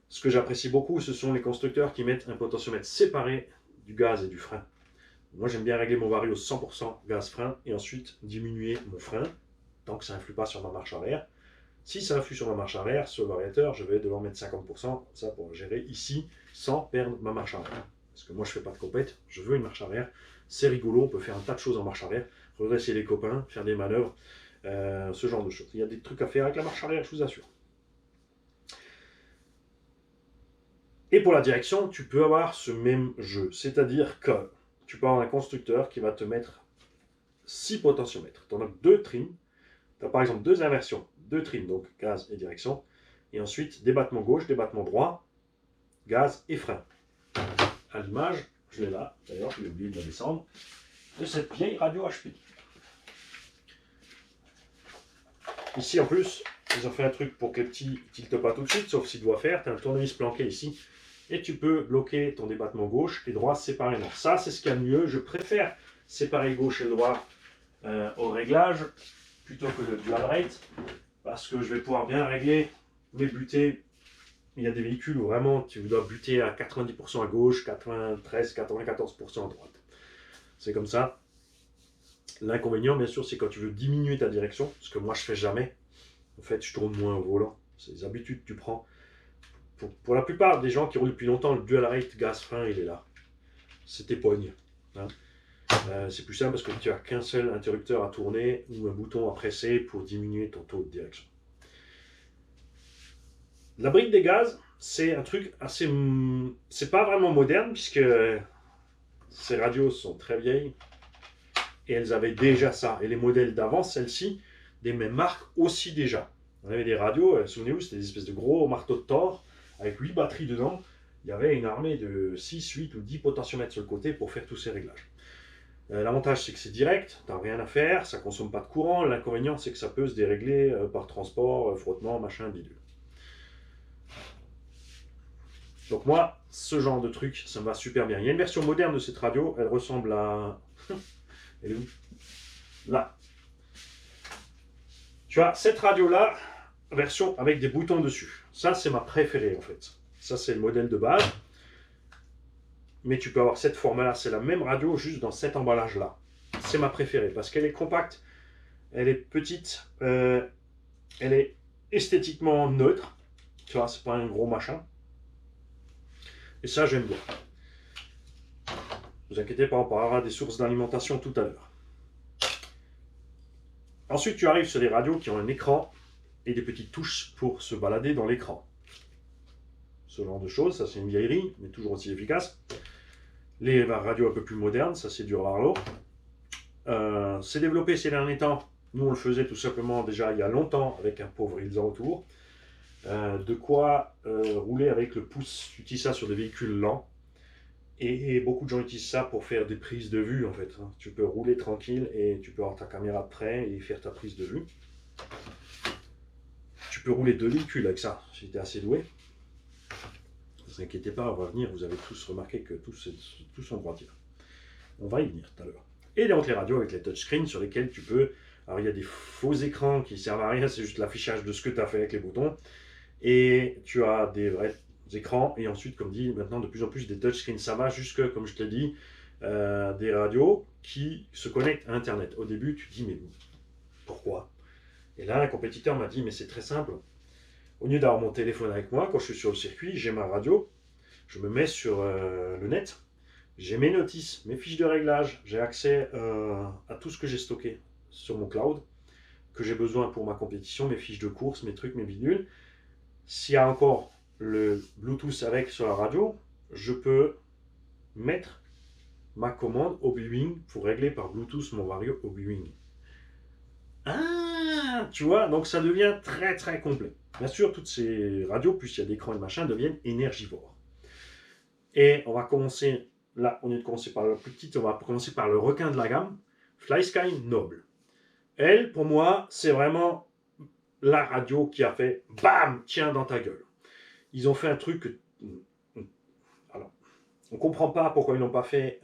Ce que j'apprécie beaucoup, ce sont les constructeurs qui mettent un potentiomètre séparé du gaz et du frein. Moi, j'aime bien régler mon vari au 100% gaz-frein et ensuite diminuer mon frein tant que ça n'influe pas sur ma marche arrière. Si ça influe sur ma marche arrière, sur le variateur, je vais devoir mettre 50%, ça pour gérer ici sans perdre ma marche arrière. Parce que moi, je ne fais pas de compète, je veux une marche arrière. C'est rigolo, on peut faire un tas de choses en marche arrière, redresser les copains, faire des manœuvres. ce genre de choses. Il y a des trucs à faire avec la marche arrière, je vous assure. Et pour la direction, tu peux avoir ce même jeu. C'est-à-dire que tu peux avoir un constructeur qui va te mettre 6 potentiomètres. Tu en as 2 trims. Tu as par exemple 2 inversions, 2 trims, donc gaz et direction. Et ensuite, débattement gauche, débattement droit, gaz et frein. À l'image, je l'ai là, d'ailleurs, je l'ai oublié de la descendre, de cette vieille radio HP. Ici, en plus, ils ont fait un truc pour que les petits ne tiltent pas tout de suite, sauf s'ils doivent faire. Tu as un tournevis planqué ici. Et tu peux bloquer ton débattement gauche et droit séparément. Ça, c'est ce qu'il y a de mieux. Je préfère séparer gauche et droit au réglage plutôt que le dual rate, parce que je vais pouvoir bien régler mes butées. Il y a des véhicules où vraiment tu dois buter à 90% à gauche, 93, 94% à droite. C'est comme ça. L'inconvénient, bien sûr, c'est quand tu veux diminuer ta direction, ce que moi je fais jamais. En fait, je tourne moins au volant. C'est des habitudes que tu prends. Pour la plupart des gens qui roulent depuis longtemps, le dual rate gaz-frein, il est là. C'est tes pognes. Hein. C'est plus simple parce que tu n'as qu'un seul interrupteur à tourner ou un bouton à presser pour diminuer ton taux de direction. La brique des gaz, c'est un truc assez... C'est pas vraiment moderne puisque ces radios sont très vieilles et elles avaient déjà ça. Et les modèles d'avant, celles-ci, des mêmes marques aussi déjà. On avait des radios, souvenez-vous, c'était des espèces de gros marteaux de Thor avec 8 batteries dedans. Il y avait une armée de 6, 8 ou 10 potentiomètres sur le côté pour faire tous ces réglages. L'avantage, c'est que c'est direct, tu n'as rien à faire, ça ne consomme pas de courant. L'inconvénient, c'est que ça peut se dérégler par transport, frottement, machin, bidule. Donc moi, ce genre de truc, ça me va super bien. Il y a une version moderne de cette radio, elle ressemble à... Elle est où? Là. Tu vois, cette radio-là, version avec des boutons dessus. Ça, c'est ma préférée en fait. Ça, c'est le modèle de base. Mais tu peux avoir cette forme-là, c'est la même radio, juste dans cet emballage-là. C'est ma préférée parce qu'elle est compacte, elle est petite, elle est esthétiquement neutre. Tu vois, c'est pas un gros machin. Et ça, j'aime bien. Ne vous inquiétez pas, on parlera des sources d'alimentation tout à l'heure. Ensuite, tu arrives sur des radios qui ont un écran et des petites touches pour se balader dans l'écran. Ce genre de choses, ça c'est une vieillerie, mais toujours aussi efficace. Les radios un peu plus modernes, ça c'est du rare. C'est développé ces derniers temps. Nous, on le faisait tout simplement déjà il y a longtemps avec un pauvre Ilsa autour. De quoi rouler avec le pouce. Tu utilises ça sur des véhicules lents. Et beaucoup de gens utilisent ça pour faire des prises de vue en fait. Tu peux rouler tranquille et tu peux avoir ta caméra de près et faire ta prise de vue. Tu peux rouler 2 véhicules avec ça, si tu es assez doué. Ne vous inquiétez pas, on va venir, vous avez tous remarqué que tous sont droitiers. On va y venir tout à l'heure. Et donc les radios avec les touchscreens sur lesquels tu peux... Alors il y a des faux écrans qui ne servent à rien, c'est juste l'affichage de ce que tu as fait avec les boutons. Et tu as des vrais écrans et ensuite, comme dit, maintenant de plus en plus des touchscreens. Ça va jusque, comme je te l'ai dit, des radios qui se connectent à Internet. Au début, tu te dis, mais pourquoi? Et là, un compétiteur m'a dit, mais c'est très simple. Au lieu d'avoir mon téléphone avec moi, quand je suis sur le circuit, j'ai ma radio, je me mets sur le net, j'ai mes notices, mes fiches de réglage, j'ai accès à tout ce que j'ai stocké sur mon cloud, que j'ai besoin pour ma compétition, mes fiches de course, mes trucs, mes bidules. S'il y a encore le Bluetooth avec sur la radio, je peux mettre ma commande Obi-Wan pour régler par Bluetooth mon vario Obi-Wan. Ah, tu vois, donc ça devient très très complet. Bien sûr, toutes ces radios, plus il y a d'écran et de machin, deviennent énergivores. Et on va commencer, là, au lieu de commencer par la plus petite, on va commencer par le requin de la gamme, FlySky Noble. Elle, pour moi, c'est vraiment la radio qui a fait BAM, tiens dans ta gueule. Ils ont fait un truc que... Alors, on ne comprend pas pourquoi ils n'ont pas fait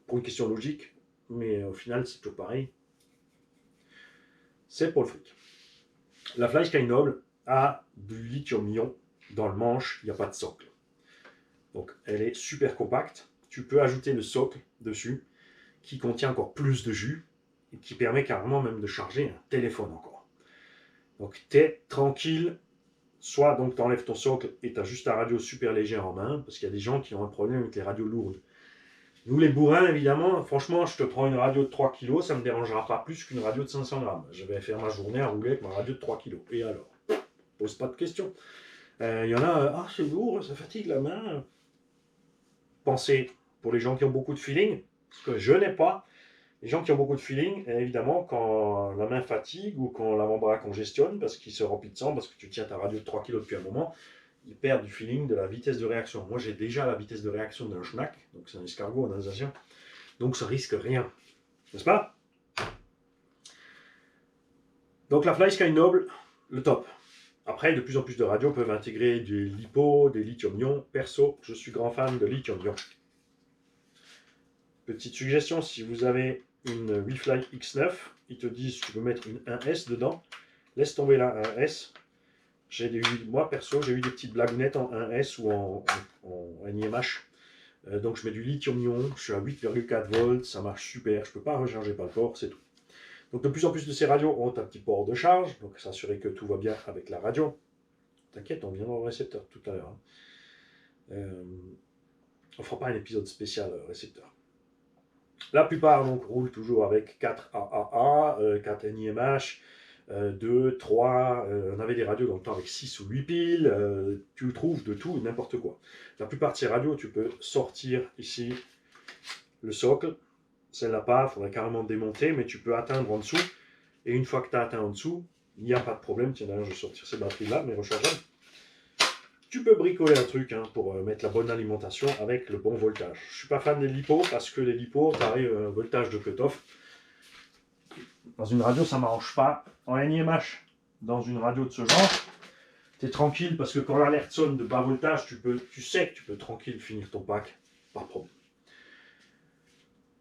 pour une question logique, mais au final, c'est toujours pareil. C'est pour le fric. La FlySky Noble a du lithium-ion dans le manche, il n'y a pas de socle. Donc, elle est super compacte. Tu peux ajouter le socle dessus, qui contient encore plus de jus, et qui permet carrément même de charger un téléphone encore. Donc, tu es tranquille. Soit donc tu enlèves ton socle et tu as juste ta radio super légère en main, parce qu'il y a des gens qui ont un problème avec les radios lourdes. Nous les bourrins, évidemment, franchement, je te prends une radio de 3 kilos, ça ne me dérangera pas plus qu'une radio de 500 grammes. Je vais faire ma journée à rouler avec ma radio de 3 kilos. Et alors? Pose pas de questions. Il y en a, ah c'est lourd, ça fatigue la main. Pensez, pour les gens qui ont beaucoup de feeling, ce que je n'ai pas, les gens qui ont beaucoup de feeling, évidemment, quand la main fatigue ou quand l'avant-bras congestionne, parce qu'il se remplit de sang, parce que tu tiens ta radio de 3 kg depuis un moment, ils perdent du feeling, de la vitesse de réaction. Moi, j'ai déjà la vitesse de réaction d'un schnack, donc c'est un escargot en alsacien, donc ça risque rien. N'est-ce pas? Donc la FlySky Noble, le top. Après, de plus en plus de radios peuvent intégrer du lipo, des lithium-ion. Perso, je suis grand fan de lithium-ion. Petite suggestion, si vous avez une WeFly X9, ils te disent que tu peux mettre une 1S dedans, laisse tomber la 1S. Moi perso, j'ai eu des petites blagounettes en 1S ou en NIMH. Donc je mets du lithium-ion, je suis à 8,4 volts, ça marche super, je ne peux pas recharger par le port, c'est tout. Donc de plus en plus de ces radios ont un petit port de charge, donc s'assurer que tout va bien avec la radio. T'inquiète, on viendra au récepteur tout à l'heure. On ne fera pas un épisode spécial récepteur. La plupart donc roulent toujours avec 4 AAA, 4 NIMH, 2, 3, on avait des radios dans le temps avec 6 ou 8 piles, tu trouves de tout et n'importe quoi. La plupart de ces radios, tu peux sortir ici le socle, celle-là pas, il faudrait carrément démonter, mais tu peux atteindre en dessous, et une fois que tu as atteint en dessous, il n'y a pas de problème, tiens d'ailleurs je vais sortir ces batteries-là, mais rechargeables. Tu peux bricoler un truc pour mettre la bonne alimentation avec le bon voltage. Je ne suis pas fan des lipos parce que les lipos, tu arrives à un voltage de cut-off. Dans une radio, ça ne m'arrange pas. En NIMH, dans une radio de ce genre, tu es tranquille parce que quand l'alerte sonne de bas voltage, tu sais que tu peux tranquille finir ton pack. Pas de problème.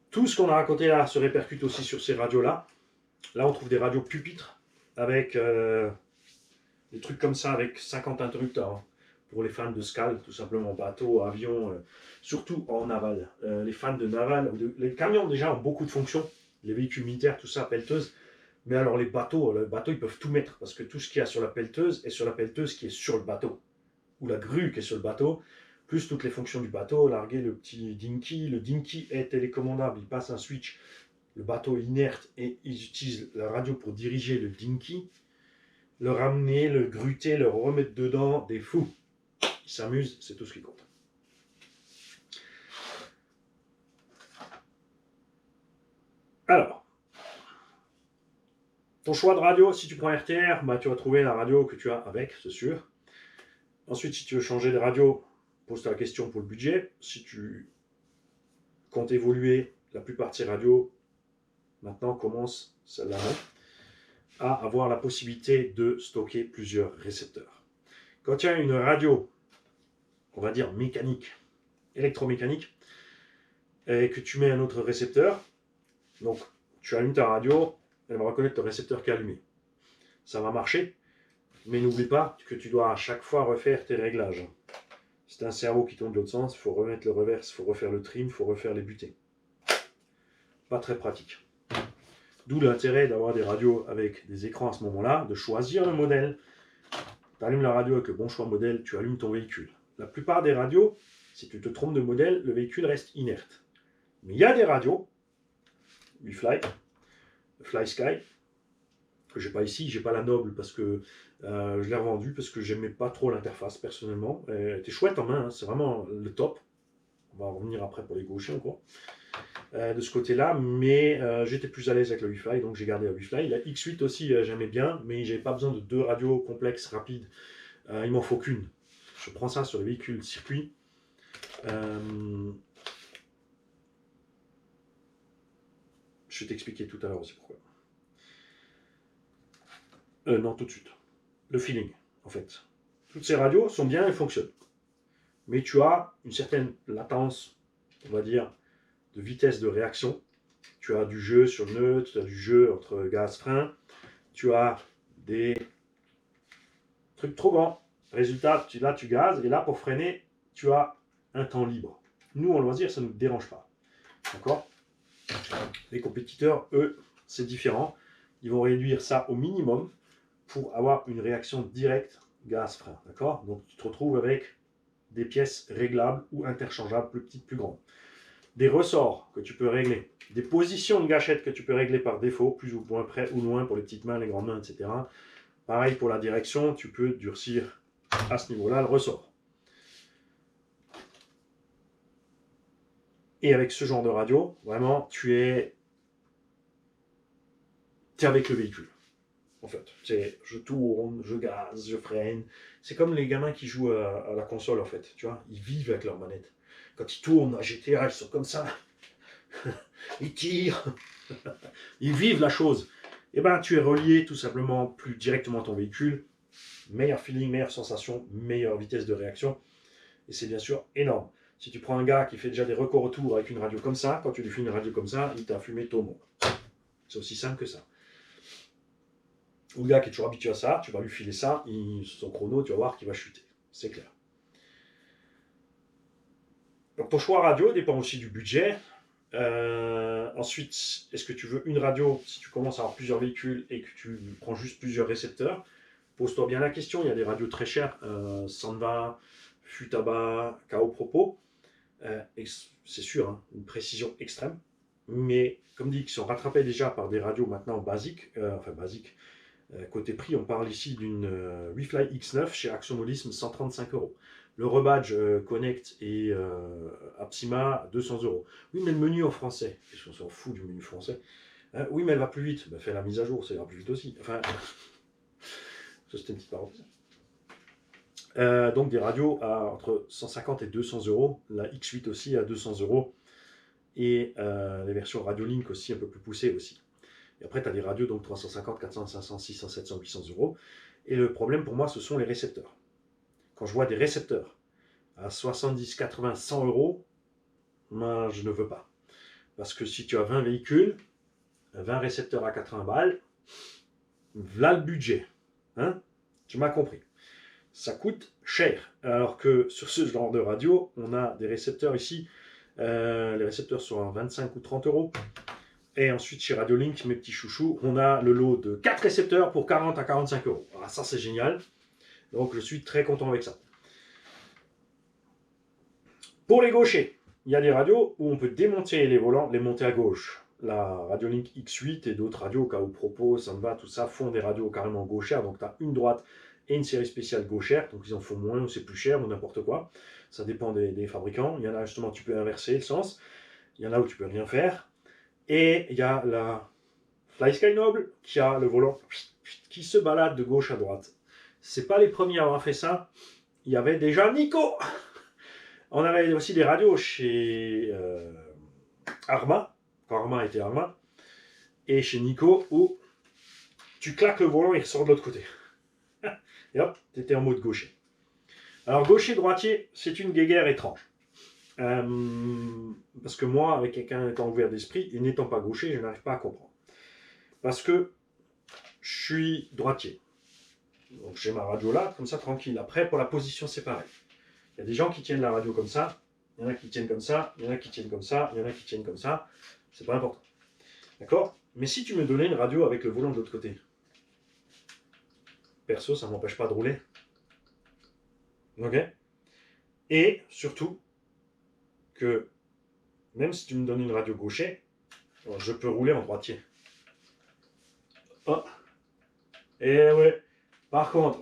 Tout ce qu'on a raconté là se répercute aussi sur ces radios-là. Là, on trouve des radios pupitres avec des trucs comme ça, avec 50 interrupteurs. Pour les fans de Scal, tout simplement, bateau, avion, surtout en naval. Les fans de naval, les camions déjà ont beaucoup de fonctions, les véhicules militaires, tout ça, pelleteuse. Mais alors les bateaux, ils peuvent tout mettre, parce que tout ce qu'il y a sur la pelleteuse est sur la pelleteuse qui est sur le bateau, ou la grue qui est sur le bateau, plus toutes les fonctions du bateau, larguer le petit dinky. Le dinky est télécommandable, il passe un switch, le bateau est inerte, et ils utilisent la radio pour diriger le dinky, le ramener, le gruter, le remettre dedans, des fous. Ils s'amusent, c'est tout ce qui compte. Alors, ton choix de radio, si tu prends RTR, tu vas trouver la radio que tu as avec, c'est sûr. Ensuite, si tu veux changer de radio, pose-toi la question pour le budget. Si tu comptes évoluer, la plupart de ces radios, maintenant commence celle-là, à avoir la possibilité de stocker plusieurs récepteurs. Quand tu as une radio, on va dire mécanique, électromécanique, et que tu mets un autre récepteur, donc tu allumes ta radio, elle va reconnaître le récepteur qui est allumé. Ça va marcher, mais n'oublie pas que tu dois à chaque fois refaire tes réglages. C'est un cerveau qui tourne de l'autre sens, il faut remettre le reverse, il faut refaire le trim, il faut refaire les butées. Pas très pratique. D'où l'intérêt d'avoir des radios avec des écrans à ce moment-là, de choisir le modèle. Tu allumes la radio avec le bon choix modèle, tu allumes ton véhicule. La plupart des radios, si tu te trompes de modèle, le véhicule reste inerte. Mais il y a des radios, WeFly, FlySky, que j'ai pas ici, j'ai pas la Noble parce que je l'ai revendue parce que j'aimais pas trop l'interface personnellement. Elle était chouette en main, hein, c'est vraiment le top. On va en revenir après pour les gauchers encore. De ce côté-là, mais j'étais plus à l'aise avec le WeFly, donc j'ai gardé la WeFly. La X8 aussi, j'aimais bien, mais j'avais pas besoin de 2 radios complexes, rapides. Il m'en faut qu'une. Je prends ça sur les véhicules circuit. Je vais t'expliquer tout à l'heure aussi pourquoi. Non, tout de suite. Le feeling, en fait. Toutes ces radios sont bien et fonctionnent. Mais tu as une certaine latence, on va dire, de vitesse de réaction. Tu as du jeu sur le neutre, tu as du jeu entre gaz-frein, tu as des trucs trop grands. Résultat, là tu gazes, et là pour freiner, tu as un temps libre. Nous, en loisir, ça ne nous dérange pas. D'accord? Les compétiteurs, eux, c'est différent. Ils vont réduire ça au minimum pour avoir une réaction directe gaz-frein. D'accord? Donc tu te retrouves avec des pièces réglables ou interchangeables, plus petites, plus grandes. des ressorts que tu peux régler, des positions de gâchette que tu peux régler par défaut, plus ou moins près ou loin pour les petites mains, les grandes mains, etc. Pareil pour la direction, tu peux durcir à ce niveau-là le ressort. Et avec ce genre de radio, vraiment, tu es avec le véhicule. En fait, je tourne, je gaze, je freine. C'est comme les gamins qui jouent à la console, en fait. Tu vois, ils vivent avec leur manette. Quand ils tournent à GTA, ils sont comme ça. Ils tirent. Ils vivent la chose. Et ben, tu es relié tout simplement plus directement à ton véhicule. Meilleur feeling, meilleure sensation, meilleure vitesse de réaction. Et c'est bien sûr énorme. Si tu prends un gars qui fait déjà des records autour avec une radio comme ça, quand tu lui fais une radio comme ça, il t'a fumé tout le monde. C'est aussi simple que ça. Ou le gars qui est toujours habitué à ça, tu vas lui filer ça, son chrono, tu vas voir qu'il va chuter. C'est clair. Donc ton choix radio dépend aussi du budget. Ensuite, est-ce que tu veux une radio si tu commences à avoir plusieurs véhicules et que tu prends juste plusieurs récepteurs? Pose-toi bien la question. Il y a des radios très chères, Sanva, Futaba, Kao Propos. C'est sûr, hein, une précision extrême. Mais comme dit, qui sont rattrapés déjà par des radios maintenant basiques, côté prix, on parle ici d'une WeFly X9 chez Axomodisme, 135 €. Le rebadge Connect et Apsima, 200 €. Oui, mais le menu en français, on s'en fout du menu français. Oui, mais elle va plus vite. Ben, fais la mise à jour, ça ira plus vite aussi. Enfin, ça c'était une petite parenthèse. Donc des radios à entre 150 et 200 €. La X8 aussi à 200 €. Et les versions Radiolink aussi un peu plus poussées aussi. Et après, tu as des radios, donc 350, 400, 500, 600, 700, 800 €. Et le problème pour moi, ce sont les récepteurs. Quand je vois des récepteurs à 70, 80, 100 €, moi, je ne veux pas. Parce que si tu as 20 véhicules, 20 récepteurs à 80 balles, voilà le budget. Hein? Tu m'as compris. Ça coûte cher. Alors que sur ce genre de radio, on a des récepteurs ici. Les récepteurs sont à 25 ou 30 €. Et ensuite, chez Radiolink, mes petits chouchous, on a le lot de 4 récepteurs pour 40 à 45 €. Alors ça, c'est génial. Donc, je suis très content avec ça. Pour les gauchers, il y a des radios où on peut démonter les volants, les monter à gauche. La Radiolink X8 et d'autres radios, Kao Propos, Sanva, tout ça, font des radios carrément gauchères. Donc, tu as une droite et une série spéciale gauchère. Donc, ils en font moins ou c'est plus cher ou n'importe quoi. Ça dépend des fabricants. Il y en a justement, tu peux inverser le sens. Il y en a où tu peux rien faire. Et il y a la FlySky Noble qui a le volant qui se balade de gauche à droite. C'est pas les premiers à avoir fait ça. Il y avait déjà Nico. On avait aussi des radios chez Arma, quand Arma était Arma, et chez Nico où tu claques le volant et il ressort de l'autre côté. Et hop, tu étais en mode gaucher. Alors gaucher-droitier, c'est une guéguerre étrange. Parce que moi, avec quelqu'un étant ouvert d'esprit et n'étant pas gaucher, je n'arrive pas à comprendre. Parce que je suis droitier. Donc j'ai ma radio là, comme ça, tranquille. Après, pour la position, c'est pareil. Il y a des gens qui tiennent la radio comme ça, il y en a qui tiennent comme ça, il y en a qui tiennent comme ça, il y en a qui tiennent comme ça. C'est pas important. D'accord? Mais si tu me donnais une radio avec le volant de l'autre côté, perso, ça ne m'empêche pas de rouler. Ok? Et surtout, que même si tu me donnes une radio gaucher, je peux rouler en droitier. Oh. Et ouais. Par contre,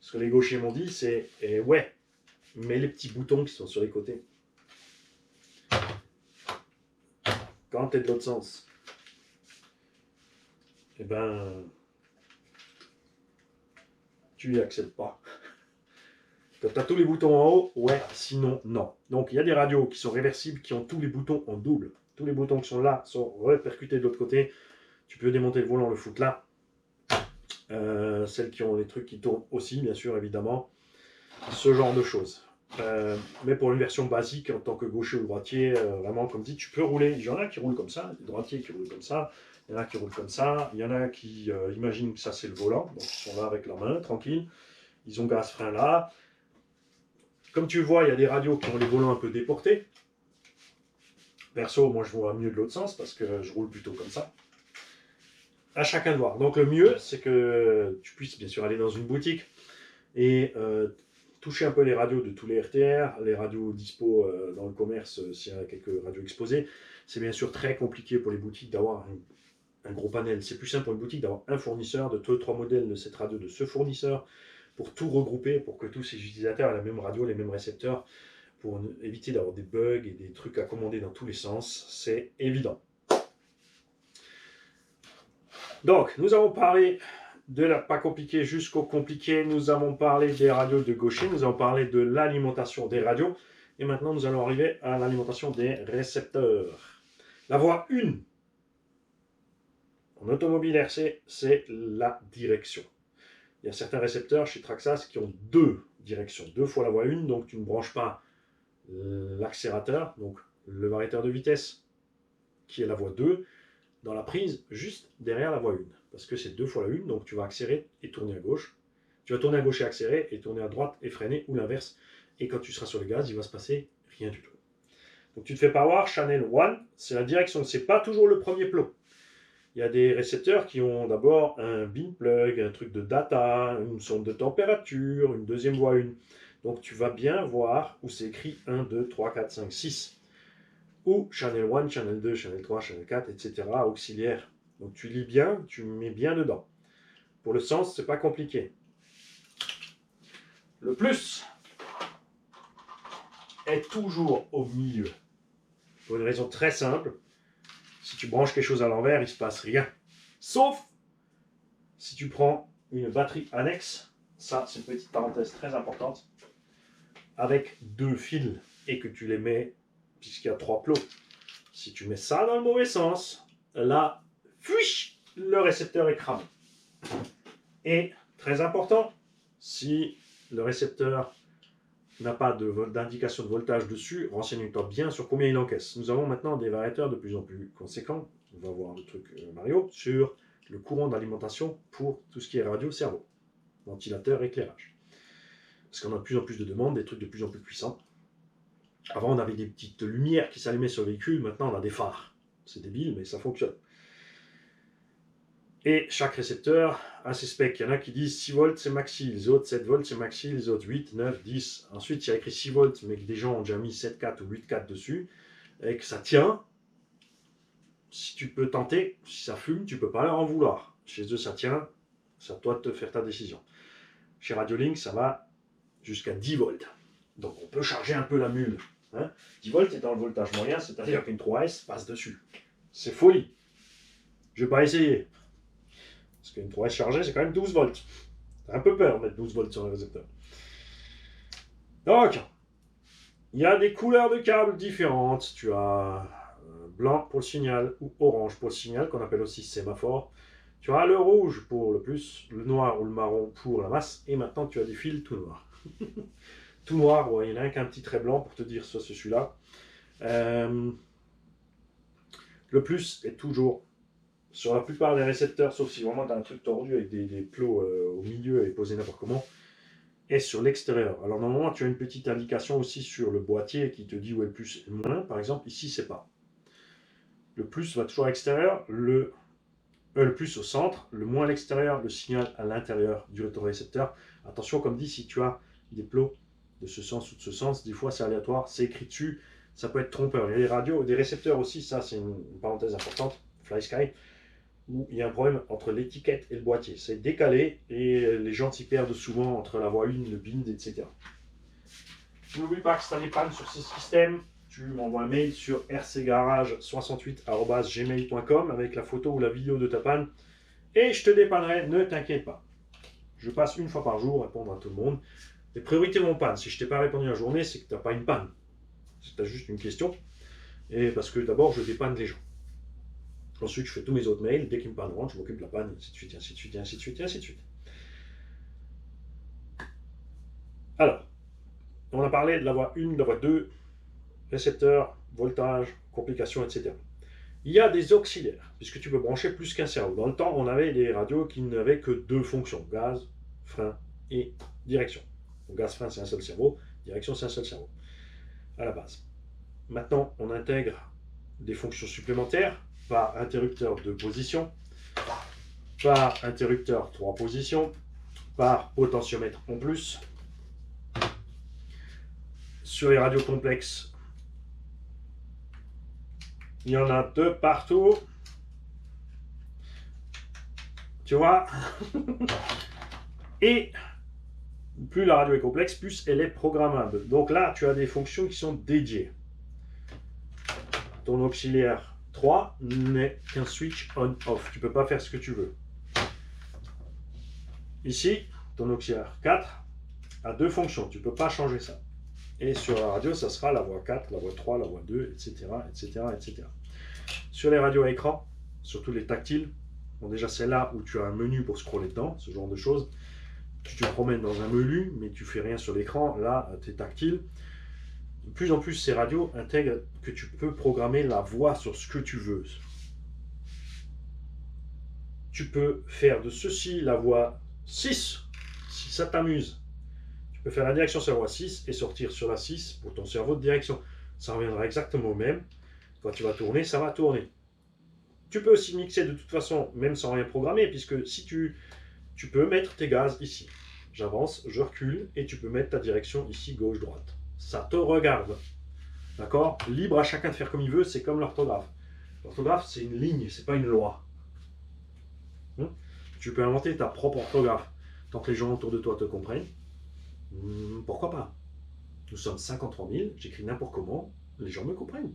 ce que les gauchers m'ont dit, c'est ouais, mais les petits boutons qui sont sur les côtés. Quand tu es de l'autre sens, eh ben, tu n'y accèdes pas. Quand tu as tous les boutons en haut, ouais, sinon, non. Donc, il y a des radios qui sont réversibles, qui ont tous les boutons en double. Tous les boutons qui sont là sont répercutés de l'autre côté. Tu peux démonter le volant, le foutre là. Celles qui ont les trucs qui tournent aussi, bien sûr, évidemment. Ce genre de choses. Mais pour une version basique, en tant que gaucher ou droitier, vraiment, comme dit, tu peux rouler. Il y en a qui roulent comme ça, des droitiers qui roulent comme ça. Il y en a qui roulent comme ça. Il y en a qui imaginent que ça, c'est le volant. Donc, ils sont là avec leurs mains, tranquilles. Ils ont gaz-frein là. Comme tu vois, il y a des radios qui ont les volants un peu déportés. Perso, moi, je vois mieux de l'autre sens parce que je roule plutôt comme ça. À chacun de voir. Donc, le mieux, c'est que tu puisses, bien sûr, aller dans une boutique et toucher un peu les radios de tous les RTR, les radios dispo dans le commerce, s'il y a quelques radios exposées. C'est bien sûr très compliqué pour les boutiques d'avoir un gros panel. C'est plus simple pour une boutique d'avoir un fournisseur, de 2-3 modèles de cette radio de ce fournisseur, pour tout regrouper, pour que tous ces utilisateurs aient la même radio, les mêmes récepteurs, pour éviter d'avoir des bugs et des trucs à commander dans tous les sens. C'est évident. Donc, nous avons parlé de la pas compliqué jusqu'au compliqué. Nous avons parlé des radios de gaucher, nous avons parlé de l'alimentation des radios. Et maintenant, nous allons arriver à l'alimentation des récepteurs. La voie 1 en automobile RC, c'est la direction. Il y a certains récepteurs chez Traxas qui ont 2 directions, 2 fois la voie 1, donc tu ne branches pas l'accélérateur, donc le variateur de vitesse, qui est la voie 2, dans la prise juste derrière la voie 1. Parce que c'est 2 fois la 1, donc tu vas accélérer et tourner à gauche. Tu vas tourner à gauche et accélérer, et tourner à droite et freiner, ou l'inverse. Et quand tu seras sur le gaz, il va se passer rien du tout. Donc tu te fais pas voir, Channel 1, c'est la direction, c'est pas toujours le premier plot. Il y a des récepteurs qui ont d'abord un bin plug, un truc de data, une sonde de température, une deuxième voie 1. Donc tu vas bien voir où c'est écrit 1, 2, 3, 4, 5, 6. Ou Channel 1, Channel 2, Channel 3, Channel 4, etc. auxiliaire. Donc tu lis bien, tu mets bien dedans. Pour le sens, c'est pas compliqué. Le plus est toujours au milieu. Pour une raison très simple. Si tu branches quelque chose à l'envers, il ne se passe rien. Sauf si tu prends une batterie annexe, ça c'est une petite parenthèse très importante, avec 2 fils et que tu les mets, puisqu'il y a 3 plots. Si tu mets ça dans le mauvais sens, là, fuiche, le récepteur est cramé. Et très important, si le récepteur n'a pas d'indication de voltage dessus, renseigne-toi bien sur combien il encaisse. Nous avons maintenant des variateurs de plus en plus conséquents, on va voir le truc Mario, sur le courant d'alimentation pour tout ce qui est radio-cerveau, ventilateur, éclairage. Parce qu'on a de plus en plus de demandes, des trucs de plus en plus puissants. Avant, on avait des petites lumières qui s'allumaient sur le véhicule, maintenant on a des phares. C'est débile, mais ça fonctionne. Et chaque récepteur a ses specs. Il y en a qui disent 6 volts c'est maxi, les autres 7 volts c'est maxi, les autres 8, 9, 10. Ensuite, il y a écrit 6 volts, mais que des gens ont déjà mis 7,4 ou 8,4 dessus, et que ça tient. Si tu peux tenter, si ça fume, tu ne peux pas leur en vouloir. Chez eux, ça tient, c'est à toi de te faire ta décision. Chez Radiolink, ça va jusqu'à 10 volts. Donc on peut charger un peu la mule. 10 volts est dans le voltage moyen, c'est-à-dire qu'une 3S passe dessus. C'est folie. Je ne vais pas essayer. Parce qu'une 3S chargée, c'est quand même 12 volts. T'as un peu peur de mettre 12 volts sur le récepteur. Donc, il y a des couleurs de câbles différentes. Tu as blanc pour le signal ou orange pour le signal, qu'on appelle aussi sémaphore. Tu as le rouge pour le plus, le noir ou le marron pour la masse. Et maintenant, tu as des fils tout noirs. Tout noir, ouais, il n'y en a qu'un petit trait blanc pour te dire ça, c'est celui-là. Le plus est toujours sur la plupart des récepteurs, sauf si vraiment tu as un truc tordu avec des plots au milieu et posé n'importe comment, est sur l'extérieur. Alors normalement, tu as une petite indication aussi sur le boîtier qui te dit où est le plus et le moins. Par exemple, ici, c'est pas. Le plus va toujours à l'extérieur, le plus au centre, le moins à l'extérieur, le signal à l'intérieur du récepteur. Attention, comme dit, si tu as des plots de ce sens ou de ce sens, des fois c'est aléatoire, c'est écrit dessus, ça peut être trompeur. Il y a des radios, des récepteurs aussi, ça c'est une parenthèse importante, FlySky, où il y a un problème entre l'étiquette et le boîtier. C'est décalé et les gens s'y perdent souvent entre la voie 1, le bind, etc. N'oublie pas que si tu as des pannes sur ces systèmes, tu m'envoies un mail sur rcgarage68@gmail.com avec la photo ou la vidéo de ta panne et je te dépannerai, ne t'inquiète pas. Je passe une fois par jour répondre à tout le monde. Les priorités vont panne. Si je ne t'ai pas répondu la journée, c'est que tu n'as pas une panne. C'est que tu as juste une question. Et parce que d'abord, je dépanne les gens. Ensuite, je fais tous mes autres mails. Dès qu'ils me panneront, je m'occupe de la panne, ainsi de suite, ainsi de suite, ainsi de suite, ainsi de suite. Alors, on a parlé de la voie 1, de la voie 2, récepteur, voltage, complications, etc. Il y a des auxiliaires, puisque tu peux brancher plus qu'un cerveau. Dans le temps, on avait des radios qui n'avaient que 2 fonctions, gaz, frein et direction. Donc, gaz, frein, c'est un seul cerveau, direction, c'est un seul cerveau, à la base. Maintenant, on intègre des fonctions supplémentaires, par interrupteur 2 positions, par interrupteur 3 positions, par potentiomètre en plus, sur les radios complexes, il y en a de partout. Tu vois. Et plus la radio est complexe, plus elle est programmable. Donc là, tu as des fonctions qui sont dédiées. Ton auxiliaire 3 n'est qu'un switch on-off. Tu ne peux pas faire ce que tu veux. Ici, ton auxiliaire 4 a deux fonctions. Tu ne peux pas changer ça. Et sur la radio, ça sera la voix 4, la voix 3, la voix 2, etc. etc., etc. Sur les radios à écran, surtout les tactiles, bon déjà c'est là où tu as un menu pour scroller dedans, ce genre de choses. Tu te promènes dans un menu, mais tu fais rien sur l'écran. Là, tu es tactile. De plus en plus, ces radios intègrent que tu peux programmer la voix sur ce que tu veux. Tu peux faire de ceci la voix 6, si ça t'amuse. Tu peux faire la direction sur la voie 6 et sortir sur la 6 pour ton cerveau de direction. Ça reviendra exactement au même. Quand tu vas tourner, ça va tourner. Tu peux aussi mixer de toute façon, même sans rien programmer, puisque si tu peux mettre tes gaz ici. J'avance, je recule, et tu peux mettre ta direction ici, gauche-droite. Ça te regarde. D'accord? Libre à chacun de faire comme il veut, c'est comme l'orthographe. L'orthographe, c'est une ligne, c'est pas une loi. Tu peux inventer ta propre orthographe. Tant que les gens autour de toi te comprennent, pourquoi pas? Nous sommes 53 000, j'écris n'importe comment, les gens me comprennent.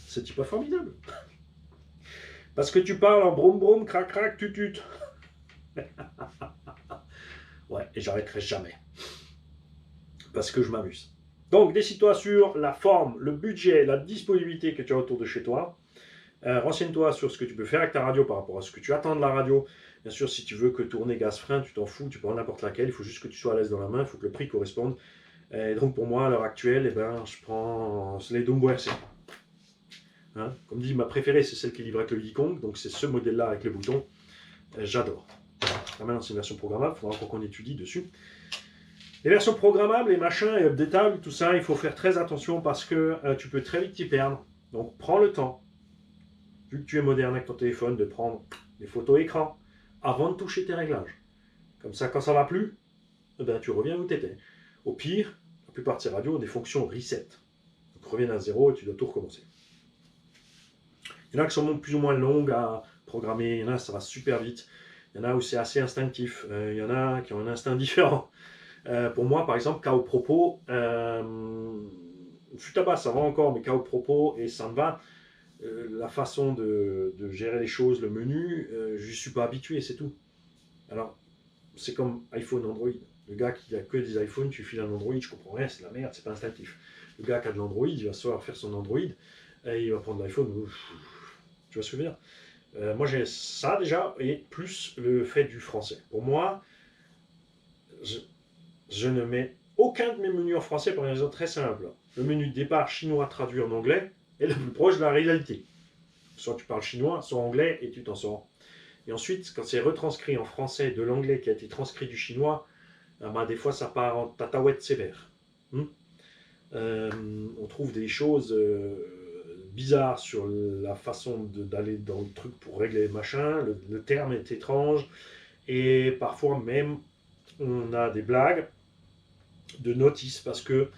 C'est pas formidable. Parce que tu parles en broum broum, crac crac, tutut. Ouais, et j'arrêterai jamais. Parce que je m'amuse. Donc, décide-toi sur la forme, le budget, la disponibilité que tu as autour de chez toi. Renseigne-toi sur ce que tu peux faire avec ta radio par rapport à ce que tu attends de la radio. Bien sûr, si tu veux que tourner gaz frein, tu t'en fous, tu peux en n'importe laquelle. Il faut juste que tu sois à l'aise dans la main, il faut que le prix corresponde. Et donc, pour moi, à l'heure actuelle, je prends les Dumbo RC. Hein, comme dit, ma préférée, c'est celle qui est livrée avec le Yikong. Donc, c'est ce modèle-là avec le bouton. J'adore. Là, maintenant, c'est une version programmable. Il faudra encore qu'on étudie dessus. Les versions programmables, les machins et updatables, tout ça, il faut faire très attention parce que tu peux très vite t'y perdre. Donc, prends le temps, vu que tu es moderne avec ton téléphone, de prendre les photos écran avant de toucher tes réglages. Comme ça, quand ça ne va plus, tu reviens où tu étais. Au pire, la plupart de ces radios ont des fonctions reset. Donc, reviens à zéro et tu dois tout recommencer. Il y en a qui sont plus ou moins longues à programmer, il y en a ça va super vite, il y en a où c'est assez instinctif, il y en a qui ont un instinct différent. Pour moi, par exemple, KO Propos, fut à bas, ça va encore, mais KO Propos et ça me va. La façon de gérer les choses, le menu, je ne suis pas habitué, c'est tout. Alors, c'est comme iPhone, Android. Le gars qui a que des iPhones, tu files un Android, je comprends rien, c'est de la merde, c'est pas instinctif. Le gars qui a de l'Android, il va savoir faire son Android et il va prendre l'iPhone. Tu vois ce que je veux dire? Moi, j'ai ça déjà, et plus le fait du français. Pour moi, je ne mets aucun de mes menus en français pour une raison très simple. Le menu de départ chinois traduit en anglais est le plus proche de la réalité. Soit tu parles chinois, soit anglais, et tu t'en sors. Et ensuite, quand c'est retranscrit en français de l'anglais qui a été transcrit du chinois, des fois ça part en tataouette sévère. On trouve des choses bizarres sur la façon d'aller dans le truc pour régler le machin. Le terme est étrange. Et parfois même, on a des blagues de notice parce que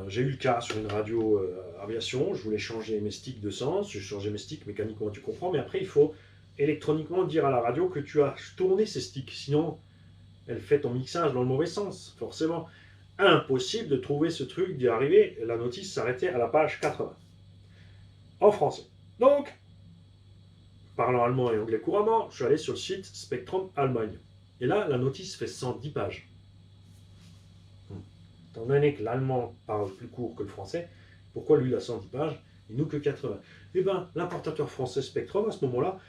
j'ai eu le cas sur une radio aviation, je voulais changer mes sticks de sens, je changeais mes sticks mécaniquement, tu comprends, mais après il faut électroniquement dire à la radio que tu as tourné ces sticks, sinon elle fait ton mixage dans le mauvais sens, forcément. Impossible de trouver ce truc, d'y arriver, la notice s'arrêtait à la page 80. En français. Donc, parlant allemand et anglais couramment, je suis allé sur le site Spectrum Allemagne. Et là, la notice fait 110 pages. Étant donné que l'allemand parle plus court que le français, pourquoi lui il a 110 pages et nous que 80? Eh bien, l'importateur français Spectrum, à ce moment-là,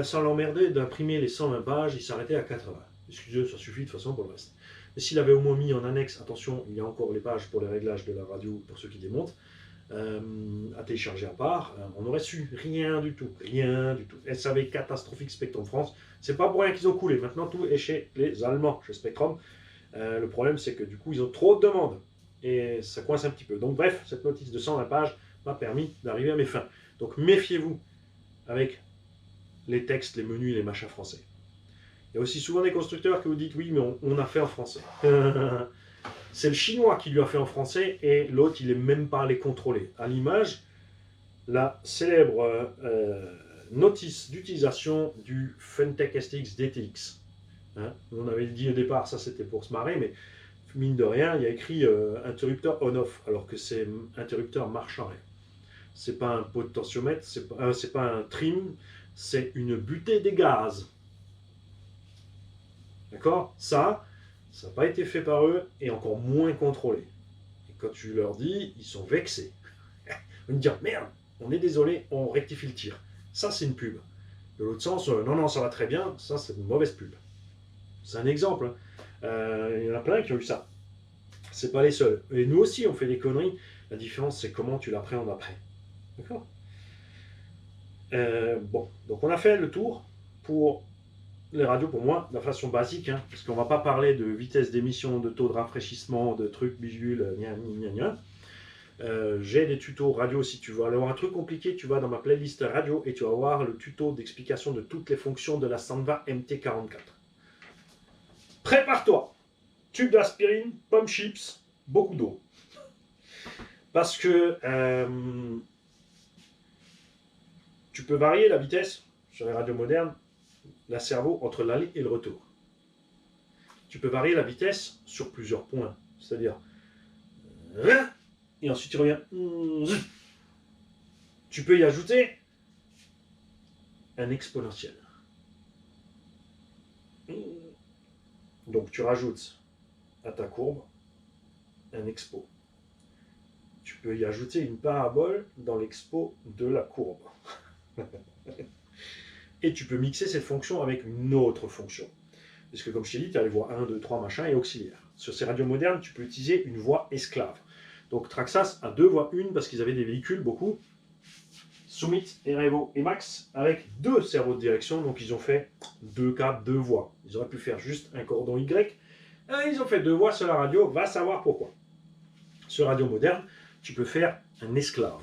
ça l'emmerdait d'imprimer les 120 pages, il s'arrêtait à 80. Excusez, ça suffit de toute façon pour le reste. Et s'il avait au moins mis en annexe, attention, il y a encore les pages pour les réglages de la radio, pour ceux qui démontent, à télécharger à part, on aurait su rien du tout, rien du tout. SAV catastrophique Spectrum France, c'est pas pour rien qu'ils ont coulé. Maintenant tout est chez les Allemands, chez Spectrum. Le problème c'est que du coup ils ont trop de demandes et ça coince un petit peu. Donc bref, cette notice de 120 pages m'a permis d'arriver à mes fins. Donc méfiez-vous avec les textes, les menus, les machins français. Il y a aussi souvent des constructeurs qui vous disent oui mais on a fait en français. C'est le chinois qui lui a fait en français et l'autre, il n'est même pas allé contrôler. À l'image, la célèbre notice d'utilisation du Funtech STX DTX. Hein, on avait dit au départ, ça c'était pour se marrer, mais mine de rien, il y a écrit interrupteur on-off, alors que c'est interrupteur marche-arrêt. C'est pas un potentiomètre, c'est pas un trim, c'est une butée des gaz. D'accord? Ça n'a pas été fait par eux et encore moins contrôlé. Et quand tu leur dis, ils sont vexés. Ils vont me dire, merde, on est désolé, on rectifie le tir. Ça, c'est une pub. De l'autre sens, non, non, ça va très bien, ça, c'est une mauvaise pub. C'est un exemple. Hein. Il y en a plein qui ont eu ça. C'est pas les seuls. Et nous aussi, on fait des conneries. La différence, c'est comment tu l'appréhendes après. D'accord? Bon, donc on a fait le tour pour les radios, pour moi, de la façon basique, hein, parce qu'on ne va pas parler de vitesse d'émission, de taux de rafraîchissement, de trucs, bidules, gna gna gna. J'ai des tutos radio. Si tu veux aller voir un truc compliqué, tu vas dans ma playlist radio et tu vas voir le tuto d'explication de toutes les fonctions de la Sandva MT44. Prépare-toi. Tube d'aspirine, pommes chips, beaucoup d'eau. Parce que tu peux varier la vitesse sur les radios modernes, la cerveau, entre l'aller et le retour. Tu peux varier la vitesse sur plusieurs points. C'est-à-dire, et ensuite tu reviens. Tu peux y ajouter un exponentiel. Donc tu rajoutes à ta courbe un expo. Tu peux y ajouter une parabole dans l'expo de la courbe. Et tu peux mixer cette fonction avec une autre fonction. Parce que comme je t'ai dit, tu as les voix 1, 2, 3, machin et auxiliaires. Sur ces radios modernes, tu peux utiliser une voix esclave. Donc Traxas a deux voix 1 parce qu'ils avaient des véhicules, beaucoup. Summit, Erevo et Max, avec deux cerveaux de direction. Donc ils ont fait deux câbles, deux voix. Ils auraient pu faire juste un cordon Y. Ils ont fait deux voix sur la radio, va savoir pourquoi. Sur radio moderne, tu peux faire un esclave.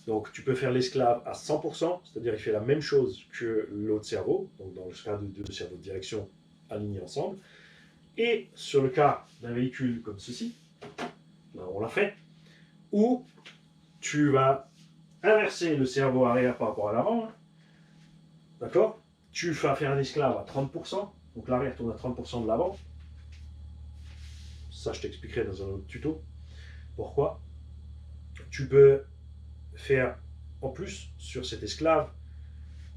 Donc tu peux faire l'esclave à 100%, c'est-à-dire il fait la même chose que l'autre cerveau, donc dans le cas de deux cerveaux de direction alignés ensemble. Et sur le cas d'un véhicule comme ceci, là on l'a fait, où tu vas inverser le cerveau arrière par rapport à l'avant, hein, d'accord? Tu vas faire un esclave à 30%, donc l'arrière tourne à 30% de l'avant. Ça je t'expliquerai dans un autre tuto. Pourquoi? Tu peux faire en plus sur cet esclave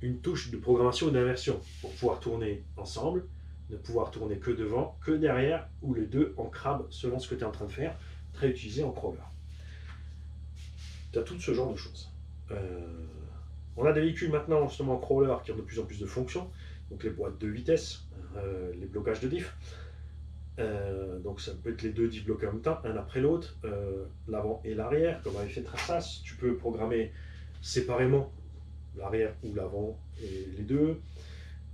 une touche de programmation ou d'inversion pour pouvoir tourner ensemble, ne pouvoir tourner que devant, que derrière, ou les deux en crabe selon ce que tu es en train de faire, très utilisé en crawler. Tu as tout ce genre de choses. On a des véhicules maintenant justement en crawler qui ont de plus en plus de fonctions, donc les boîtes de vitesse, les blocages de diff. Donc ça peut être les deux diffs bloqués en même temps, un après l'autre, l'avant et l'arrière, comme avait fait Traxas. Tu peux programmer séparément l'arrière ou l'avant et les deux.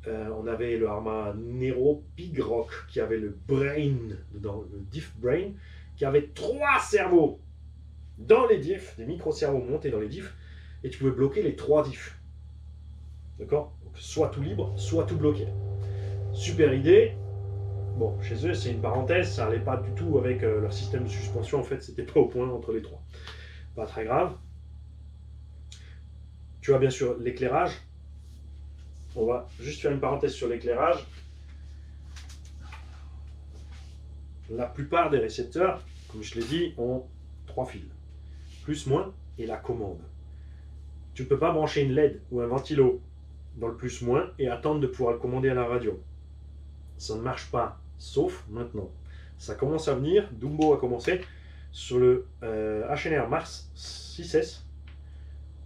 On avait le Arma Nero Pigrock qui avait le brain dedans, le diff brain, qui avait 3 cerveaux dans les diffs, des micro-cerveaux montés dans les diffs, et tu pouvais bloquer les 3 diffs. D'accord? Donc soit tout libre, soit tout bloqué. Super idée. Bon, chez eux, c'est une parenthèse, ça n'allait pas du tout avec leur système de suspension, en fait, c'était pas au point entre les 3. Pas très grave. Tu as bien sûr l'éclairage. On va juste faire une parenthèse sur l'éclairage. La plupart des récepteurs, comme je l'ai dit, ont 3 fils. Plus, moins, et la commande. Tu ne peux pas brancher une LED ou un ventilo dans le plus, moins et attendre de pouvoir le commander à la radio. Ça ne marche pas, sauf maintenant. Ça commence à venir, Dumbo a commencé, sur le HNR Mars 6S.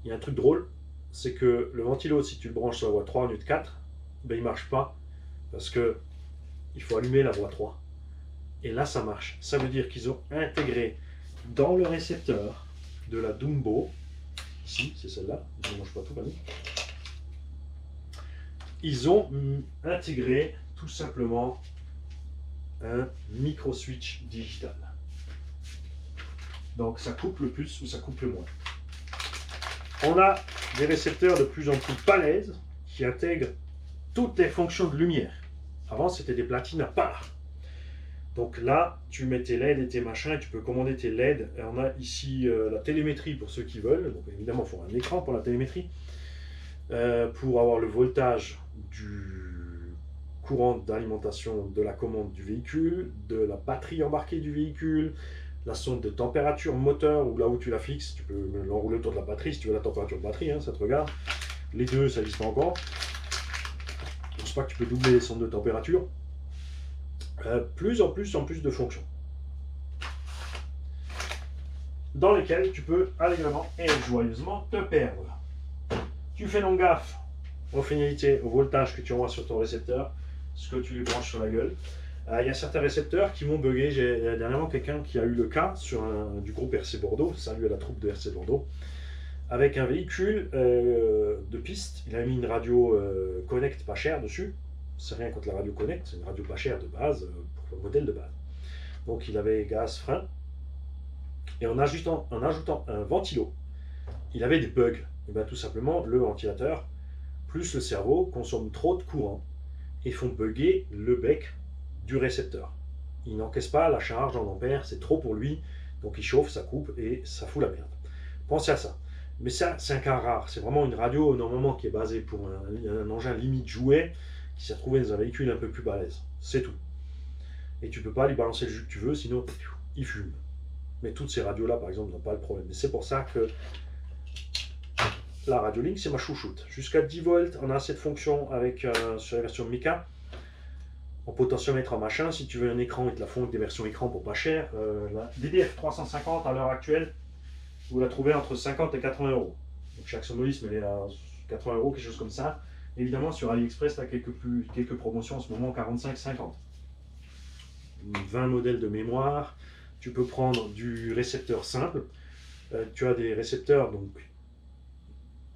Il y a un truc drôle, c'est que le ventilo, si tu le branches sur la voie 3 au lieu de 4, ben, il ne marche pas, parce que il faut allumer la voie 3. Et là, ça marche. Ça veut dire qu'ils ont intégré dans le récepteur de la Dumbo, ici, c'est celle-là, je ne mange pas tout, Fanny. Ils ont intégré tout simplement un micro-switch digital. Donc ça coupe le plus ou ça coupe le moins. On a des récepteurs de plus en plus balèzes qui intègrent toutes les fonctions de lumière. Avant, c'était des platines à part. Donc là, tu mets tes LED et tes machins et tu peux commander tes LED. Et on a ici la télémétrie pour ceux qui veulent. Donc évidemment, il faut un écran pour la télémétrie. Pour avoir le voltage du courant d'alimentation de la commande du véhicule, de la batterie embarquée du véhicule, la sonde de température moteur, ou là où tu la fixes, tu peux l'enrouler autour de la batterie si tu veux la température de batterie, hein, ça te regarde. Les deux, ça n'existe pas encore. Je pense pas que tu peux doubler les sondes de température. Plus en plus de fonctions. Dans lesquelles tu peux allègrement et joyeusement te perdre. Tu fais donc gaffe aux finalités, au voltage que tu envoies sur ton récepteur, ce que tu lui branches sur la gueule. Il y a certains récepteurs qui vont bugger. J'ai dernièrement quelqu'un qui a eu le cas sur du groupe RC Bordeaux, salut à la troupe de RC Bordeaux, avec un véhicule de piste. Il a mis une radio Connect pas chère dessus. C'est rien contre la radio Connect, c'est une radio pas chère de base, pour le modèle de base. Donc il avait gaz, frein, et en ajoutant un ventilo, il avait des bugs. Et bien tout simplement, le ventilateur plus le cerveau consomment trop de courant et font bugger le bec du récepteur. Il n'encaisse pas la charge en ampères, c'est trop pour lui, donc il chauffe, ça coupe et ça fout la merde. Pensez à ça. Mais ça, c'est un cas rare. C'est vraiment une radio normalement qui est basée pour un engin limite jouet qui s'est retrouvé dans un véhicule un peu plus balèze. C'est tout. Et tu peux pas lui balancer le jus que tu veux, sinon il fume. Mais toutes ces radios-là, par exemple, n'ont pas le problème. Et c'est pour ça que la Radio Link, c'est ma chouchoute. Jusqu'à 10 volts, on a cette fonction avec, sur la version Mica. En potentiomètre en machin, si tu veux un écran, ils te la font avec des versions écran pour pas cher. La DDF 350 à l'heure actuelle, vous la trouvez entre 50 et 80 euros. Donc chaque sonolisme, elle est à 80 euros, quelque chose comme ça. Évidemment, sur AliExpress, tu as quelques promotions en ce moment, 45-50. 20 modèles de mémoire. Tu peux prendre du récepteur simple. Tu as des récepteurs donc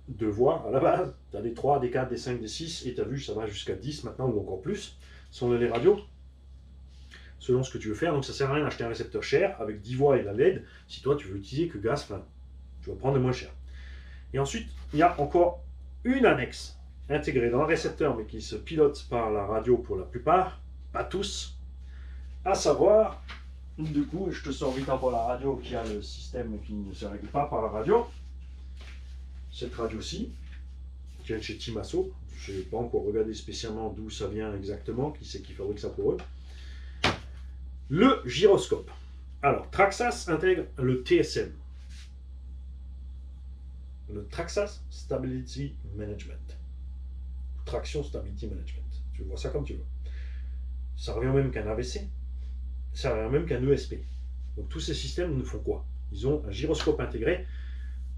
de voix à la base. Tu as des 3, des 4, des 5, des 6. Et tu as vu, ça va jusqu'à 10 maintenant ou encore plus. Selon les radios. Selon ce que tu veux faire. Donc ça ne sert à rien d'acheter un récepteur cher avec 10 voix et la LED. Si toi, tu veux utiliser que gaz, tu vas prendre le moins cher. Et ensuite, il y a encore une annexe intégrée dans le récepteur, mais qui se pilote par la radio pour la plupart, pas tous, à savoir, du coup, je te sors vite pour la radio qui a le système qui ne se règle pas par la radio, cette radio-ci, qui vient de chez Timasso, je n'ai pas encore regardé spécialement d'où ça vient exactement, qui c'est qui fabrique ça pour eux, le gyroscope. Alors, Traxas intègre le TSM, le Traxas Stability Management. Traction Stability Management. Tu vois ça comme tu veux. Ça revient même qu'un AVC. Ça revient même qu'un ESP. Donc tous ces systèmes ne font quoi? Ils ont un gyroscope intégré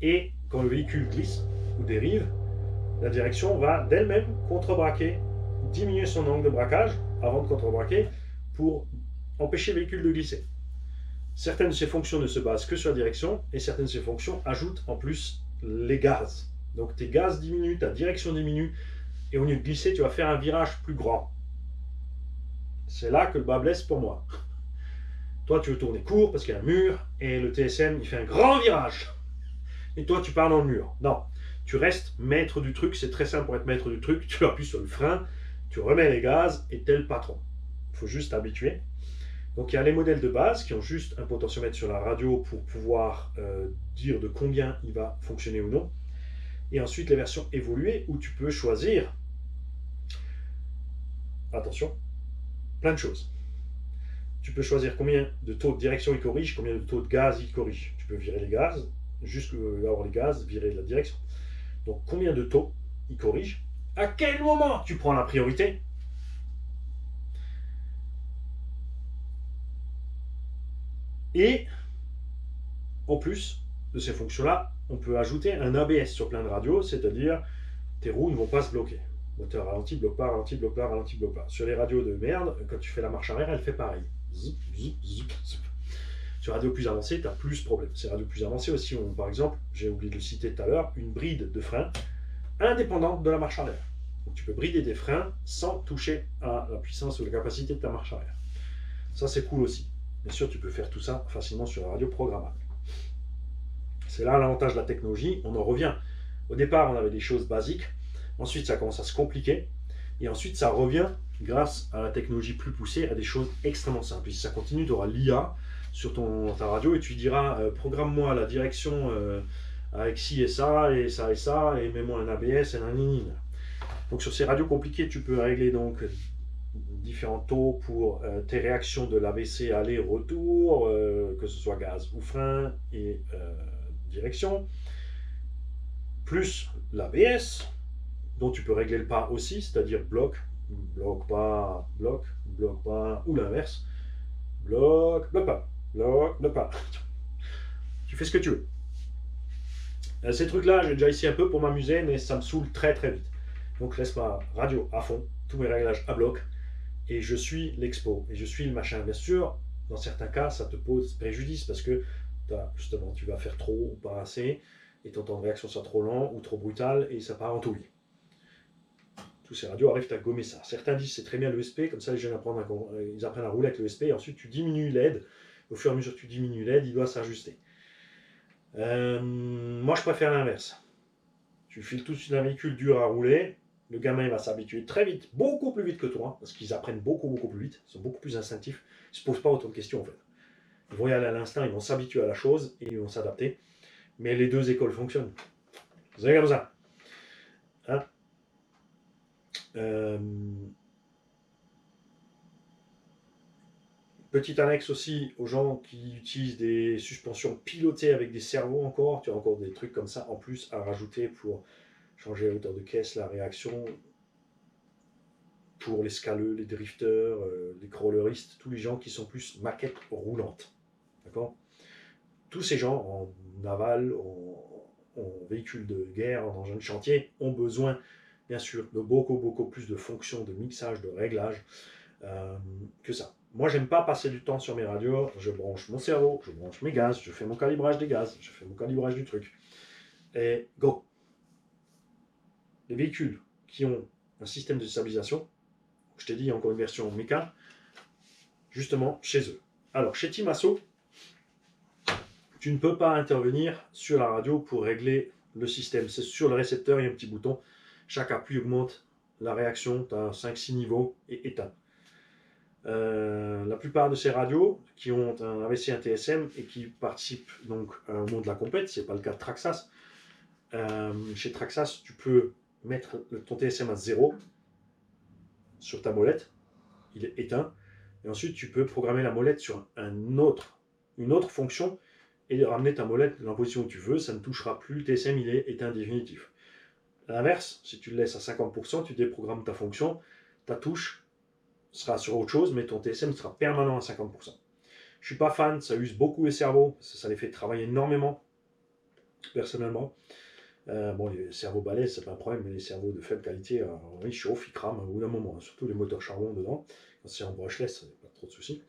et quand le véhicule glisse ou dérive, la direction va d'elle-même contrebraquer, diminuer son angle de braquage avant de contrebraquer pour empêcher le véhicule de glisser. Certaines de ces fonctions ne se basent que sur la direction et certaines de ces fonctions ajoutent en plus les gaz. Donc tes gaz diminuent, ta direction diminue et au lieu de glisser, tu vas faire un virage plus grand. C'est là que le bas blesse pour moi. Toi, tu veux tourner court parce qu'il y a un mur et le TSM, il fait un grand virage. Et toi, tu pars dans le mur. Non, tu restes maître du truc. C'est très simple pour être maître du truc. Tu appuies sur le frein, tu remets les gaz et t'es le patron. Il faut juste t'habituer. Donc, il y a les modèles de base qui ont juste un potentiomètre sur la radio pour pouvoir dire de combien il va fonctionner ou non. Et ensuite, les versions évoluées où tu peux choisir, attention, plein de choses. Tu peux choisir combien de taux de direction il corrige, combien de taux de gaz il corrige. Tu peux virer les gaz, juste avoir les gaz, virer la direction. Donc combien de taux il corrige, à quel moment tu prends la priorité. Et en plus de ces fonctions-là, on peut ajouter un ABS sur plein de radios, c'est-à-dire tes roues ne vont pas se bloquer. Moteur ralenti, bloque pas, ralenti, bloque pas, ralenti, bloque pas. Sur les radios de merde, quand tu fais la marche arrière, elle fait pareil. Zip, zip, zip, zip. Sur les radios plus avancées, tu as plus de problèmes. Ces radios plus avancées aussi ont, par exemple, j'ai oublié de le citer tout à l'heure, une bride de frein indépendante de la marche arrière. Donc tu peux brider des freins sans toucher à la puissance ou la capacité de ta marche arrière. Ça, c'est cool aussi. Bien sûr, tu peux faire tout ça facilement sur la radio programmable. C'est là l'avantage de la technologie. On en revient. Au départ, on avait des choses basiques. Ensuite, ça commence à se compliquer. Et ensuite, ça revient, grâce à la technologie plus poussée, à des choses extrêmement simples. Et si ça continue, tu auras l'IA sur ta radio et tu lui diras programme-moi la direction avec ci et ça, et mets-moi un ABS et un nini. Donc sur ces radios compliquées, tu peux régler donc différents taux pour tes réactions de l'ABC aller-retour, que ce soit gaz ou frein et direction, plus l'ABS, dont tu peux régler le pas aussi, c'est-à-dire bloc, pas, bloc pas, ou l'inverse, bloc pas, bloc pas. Tu fais ce que tu veux. Ces trucs-là, j'ai déjà essayé un peu pour m'amuser, mais ça me saoule très très vite. Donc laisse ma radio à fond, tous mes réglages à bloc, et je suis l'expo, et je suis le machin. Bien sûr, dans certains cas, ça te pose préjudice, parce que justement, tu vas faire trop ou pas assez, et ton temps de réaction sera trop lent ou trop brutal, et ça part en touille. Tous ces radios arrivent à gommer ça. Certains disent c'est très bien l'ESP, comme ça les jeunes ils apprennent à rouler avec l'ESP, et ensuite tu diminues l'aide. Au fur et à mesure que tu diminues l'aide, il doit s'ajuster. Moi je préfère l'inverse. Tu files tout de suite un véhicule dur à rouler, le gamin il va s'habituer très vite, beaucoup plus vite que toi, parce qu'ils apprennent beaucoup plus vite, ils sont beaucoup plus instinctifs, ils ne se posent pas autant de questions en fait. Ils vont y aller à l'instinct, ils vont s'habituer à la chose et ils vont s'adapter. Mais les deux écoles fonctionnent. Vous savez comme ça. Hein Petite annexe aussi aux gens qui utilisent des suspensions pilotées avec des servos encore. Tu as encore des trucs comme ça en plus à rajouter pour changer la hauteur de caisse, la réaction. Pour les scaleux, les drifters, les crawleristes, tous les gens qui sont plus maquettes roulantes. D'accord ? Tous ces gens en naval, en véhicule de guerre, en engin de chantier, ont besoin, bien sûr, de beaucoup plus de fonctions, de mixage, de réglage que ça. Moi, j'aime pas passer du temps sur mes radios. Je branche mon cerveau, je branche mes gaz, je fais mon calibrage des gaz, je fais mon calibrage du truc. Et go. Les véhicules qui ont un système de stabilisation, je t'ai dit, il y a encore une version méca, justement chez eux. Alors, chez Timasso, tu ne peux pas intervenir sur la radio pour régler le système. C'est sur le récepteur, il y a un petit bouton. Chaque appui augmente la réaction, tu as 5-6 niveaux et éteint. La plupart de ces radios qui ont un AVC, un TSM et qui participent donc au monde de la compète, ce n'est pas le cas de Traxas. Chez Traxas, tu peux mettre ton TSM à 0 sur ta molette, il est éteint, et ensuite tu peux programmer la molette sur une autre fonction et ramener ta molette dans la position où tu veux, ça ne touchera plus, le TSM il est éteint définitif. À l'inverse, si tu le laisses à 50%, tu déprogrammes ta fonction, ta touche sera sur autre chose, mais ton TSM sera permanent à 50%. Je ne suis pas fan, ça use beaucoup les cerveaux, ça les fait travailler énormément, personnellement. Bon, les cerveaux balèzes, c'est pas un problème, mais les cerveaux de faible qualité, ils chauffent, ils crament au bout d'un moment, hein, surtout les moteurs charbon dedans. Quand c'est en brushless, pas trop de soucis.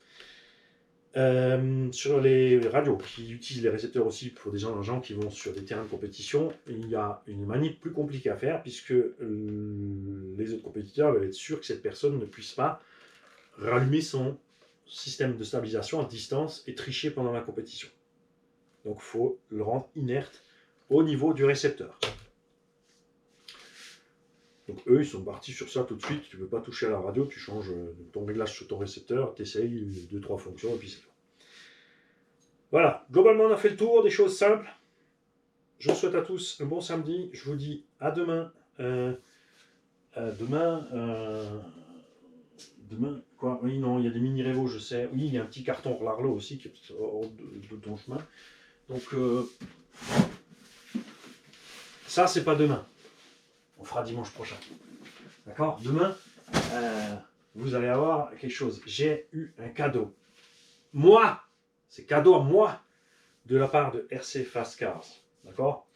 Sur les radios qui utilisent les récepteurs aussi pour des gens qui vont sur des terrains de compétition, il y a une manip plus compliquée à faire puisque les autres compétiteurs veulent être sûrs que cette personne ne puisse pas rallumer son système de stabilisation à distance et tricher pendant la compétition. Donc il faut le rendre inerte au niveau du récepteur. Donc eux, ils sont partis sur ça tout de suite. Tu ne veux pas toucher à la radio, tu changes ton réglage sur ton récepteur, tu essayes 2-3 fonctions et puis c'est tout. Voilà, globalement on a fait le tour des choses simples. Je vous souhaite à tous un bon samedi. Je vous dis à demain. Demain, quoi? Oui, non, il y a des mini-révos, je sais. Oui, il y a un petit carton Larlo aussi qui est hors de ton chemin. Donc, ça, c'est pas demain. On fera dimanche prochain. D'accord? Demain, vous allez avoir quelque chose. J'ai eu un cadeau. Moi! C'est cadeau à moi de la part de RC Fast Cars. D'accord?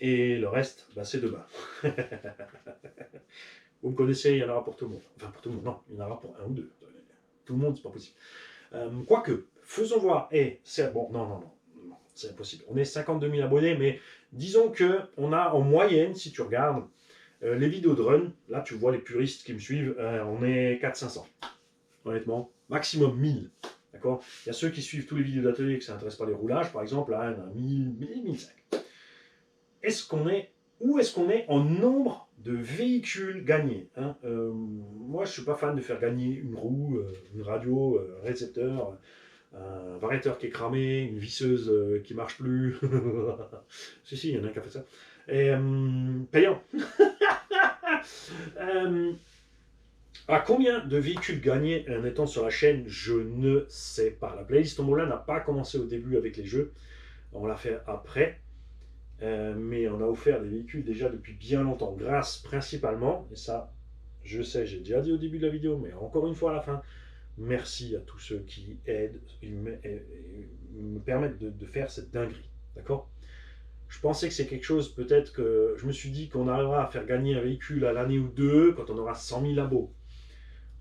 Et le reste, bah, c'est demain. Vous me connaissez, il y en aura pour tout le monde. Enfin, pour tout le monde, non, il y en aura pour un ou deux. Tout le monde, c'est pas possible. Quoique, faisons voir. C'est bon, non, c'est impossible. On est 52 000 abonnés, mais disons qu'on a en moyenne, si tu regardes, les vidéos de run, là tu vois les puristes qui me suivent, on est 400-500. Honnêtement, maximum 1000. D'accord? Il y a ceux qui suivent tous les vidéos d'atelier, que ça n'intéresse pas les roulages, par exemple, là, on a 1000, 1005. Est-ce qu'on est où est-ce qu'on est en nombre de véhicules gagnés, hein. Moi, je ne suis pas fan de faire gagner une roue, une radio, un récepteur, un variateur qui est cramé, une visseuse qui ne marche plus. Si, il y en a un qui a fait ça. Et, payant. À combien de véhicules gagnés en étant sur la chaîne, je ne sais pas. La playlist Tombola n'a pas commencé au début avec les jeux, on l'a fait après. Mais on a offert des véhicules déjà depuis bien longtemps, grâce principalement, et ça, je sais, j'ai déjà dit au début de la vidéo, mais encore une fois à la fin, merci à tous ceux qui aident, me permettent de faire cette dinguerie, d'accord? Je pensais que c'est quelque chose, peut-être que je me suis dit qu'on arrivera à faire gagner un véhicule à l'année ou deux quand on aura 100 000 labos.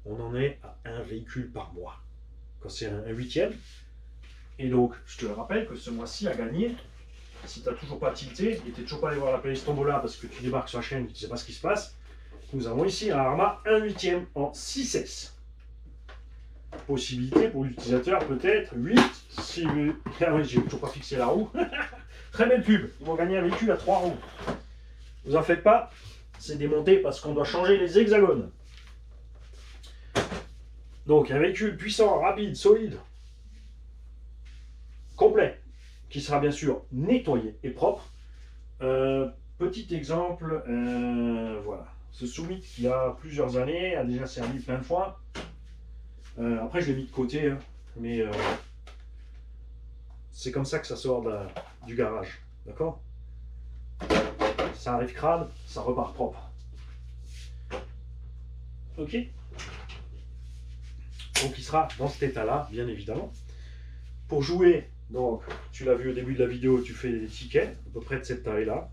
On en est à un véhicule par mois, quand c'est un huitième. Et donc, je te rappelle que ce mois-ci a gagné. Si tu n'as toujours pas tilté et tu n'es toujours pas allé voir la playlist Tombola parce que tu débarques sur la chaîne et tu ne sais pas ce qui se passe, nous avons ici un Arma 1/8 en 6S. Possibilité pour l'utilisateur peut-être 8 si... Ah oui, j'ai toujours pas fixé la roue. Très belle pub, ils vont gagner un véhicule à 3 roues. Vous en faites pas, c'est démonté parce qu'on doit changer les hexagones. Donc un véhicule puissant, rapide, solide, complet, qui sera bien sûr nettoyé et propre. Petit exemple, voilà. Ce Summit qui a plusieurs années, a déjà servi plein de fois. Après je l'ai mis de côté, hein, mais c'est comme ça que ça sort du garage. D'accord? Ça arrive crade, ça repart propre. Ok? Donc il sera dans cet état-là, bien évidemment. Pour jouer, donc, tu l'as vu au début de la vidéo, tu fais des tickets, à peu près de cette taille-là.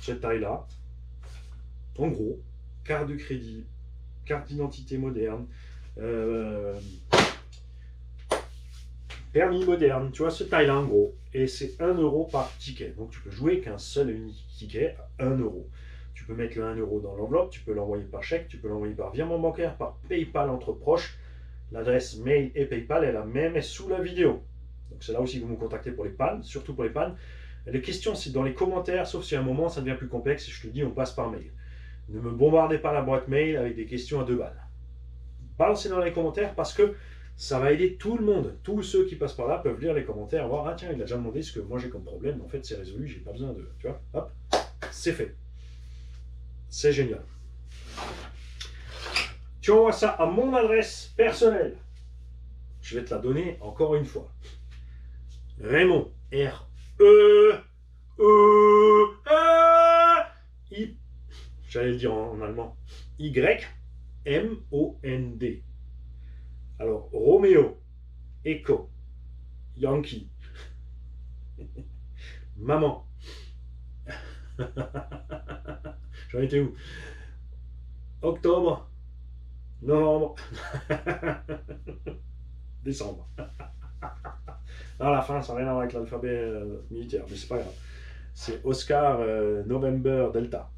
Cette taille-là. En gros, carte de crédit, carte d'identité moderne, permis moderne, tu vois, cette taille-là en gros. Et c'est 1 euro par ticket. Donc tu peux jouer qu'un seul et unique ticket à 1 euro. Tu peux mettre le 1 euro dans l'enveloppe, tu peux l'envoyer par chèque, tu peux l'envoyer par virement bancaire, par PayPal entre proches. L'adresse mail et PayPal est la même, est sous la vidéo. Donc c'est là aussi que vous me contactez pour les pannes, surtout pour les pannes. Les questions, c'est dans les commentaires, sauf si à un moment ça devient plus complexe et je te dis on passe par mail. Ne me bombardez pas la boîte mail avec des questions à 2 balles. Balancez dans les commentaires parce que ça va aider tout le monde. Tous ceux qui passent par là peuvent lire les commentaires, voir, ah tiens, il a déjà demandé ce que moi j'ai comme problème, mais en fait c'est résolu, j'ai pas besoin de... Tu vois, hop, c'est fait. C'est génial. Tu envoies ça à mon adresse personnelle. Je vais te la donner encore une fois. Raymond, R-E-E-A-I, j'allais le dire en allemand, Y-M-O-N-D. Alors, Roméo, Echo, Yankee, maman. J'en étais où? Octobre, novembre, décembre. À la fin, ça n'a rien à voir avec l'alphabet militaire, mais c'est pas grave. C'est Oscar November Delta.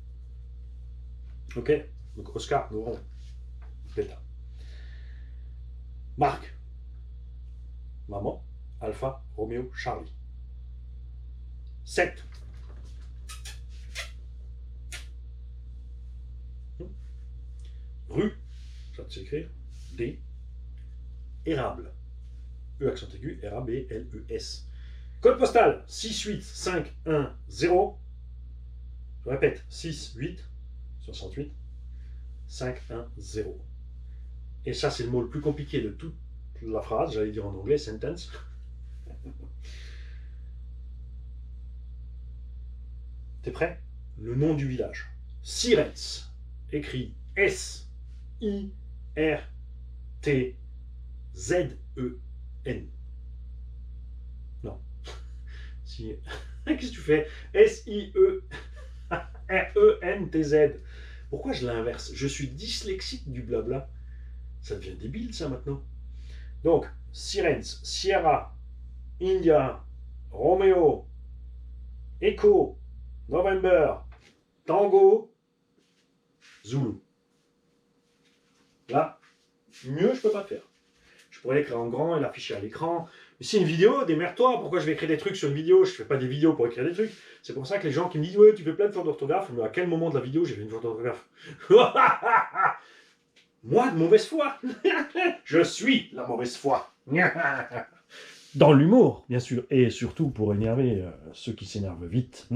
Ok? Donc Oscar Novembre Delta. Marc. Maman. Alpha Romeo Charlie. 7. Rue. Ça te s'écrire. D. Érable. E accent aigu, R-A-B-L-E-S. Code postal 68510. Je répète, 68 68 510. Et ça, c'est le mot le plus compliqué de toute la phrase, j'allais dire en anglais, sentence. T'es prêt? Le nom du village. Sirens. Écrit S-I-R-T-Z-E-N. Non. Si... Qu'est-ce que tu fais? S-I-E-R-E-N-T-Z. Pourquoi je l'inverse? Je suis dyslexique du blabla. Ça devient débile, ça, maintenant. Donc, Sirens, Sierra, India, Romeo, Echo, November, Tango, Zulu. Là, mieux, je peux pas faire. Je pourrais l'écrire en grand et l'afficher à l'écran. C'est une vidéo, démerde-toi, pourquoi je vais écrire des trucs sur une vidéo? Je fais pas des vidéos pour écrire des trucs. C'est pour ça que les gens qui me disent ouais, tu fais plein de fautes d'orthographe, mais à quel moment de la vidéo j'ai fait une faute d'orthographe? Moi, de mauvaise foi. Je suis la mauvaise foi. Dans l'humour, bien sûr, et surtout pour énerver ceux qui s'énervent vite.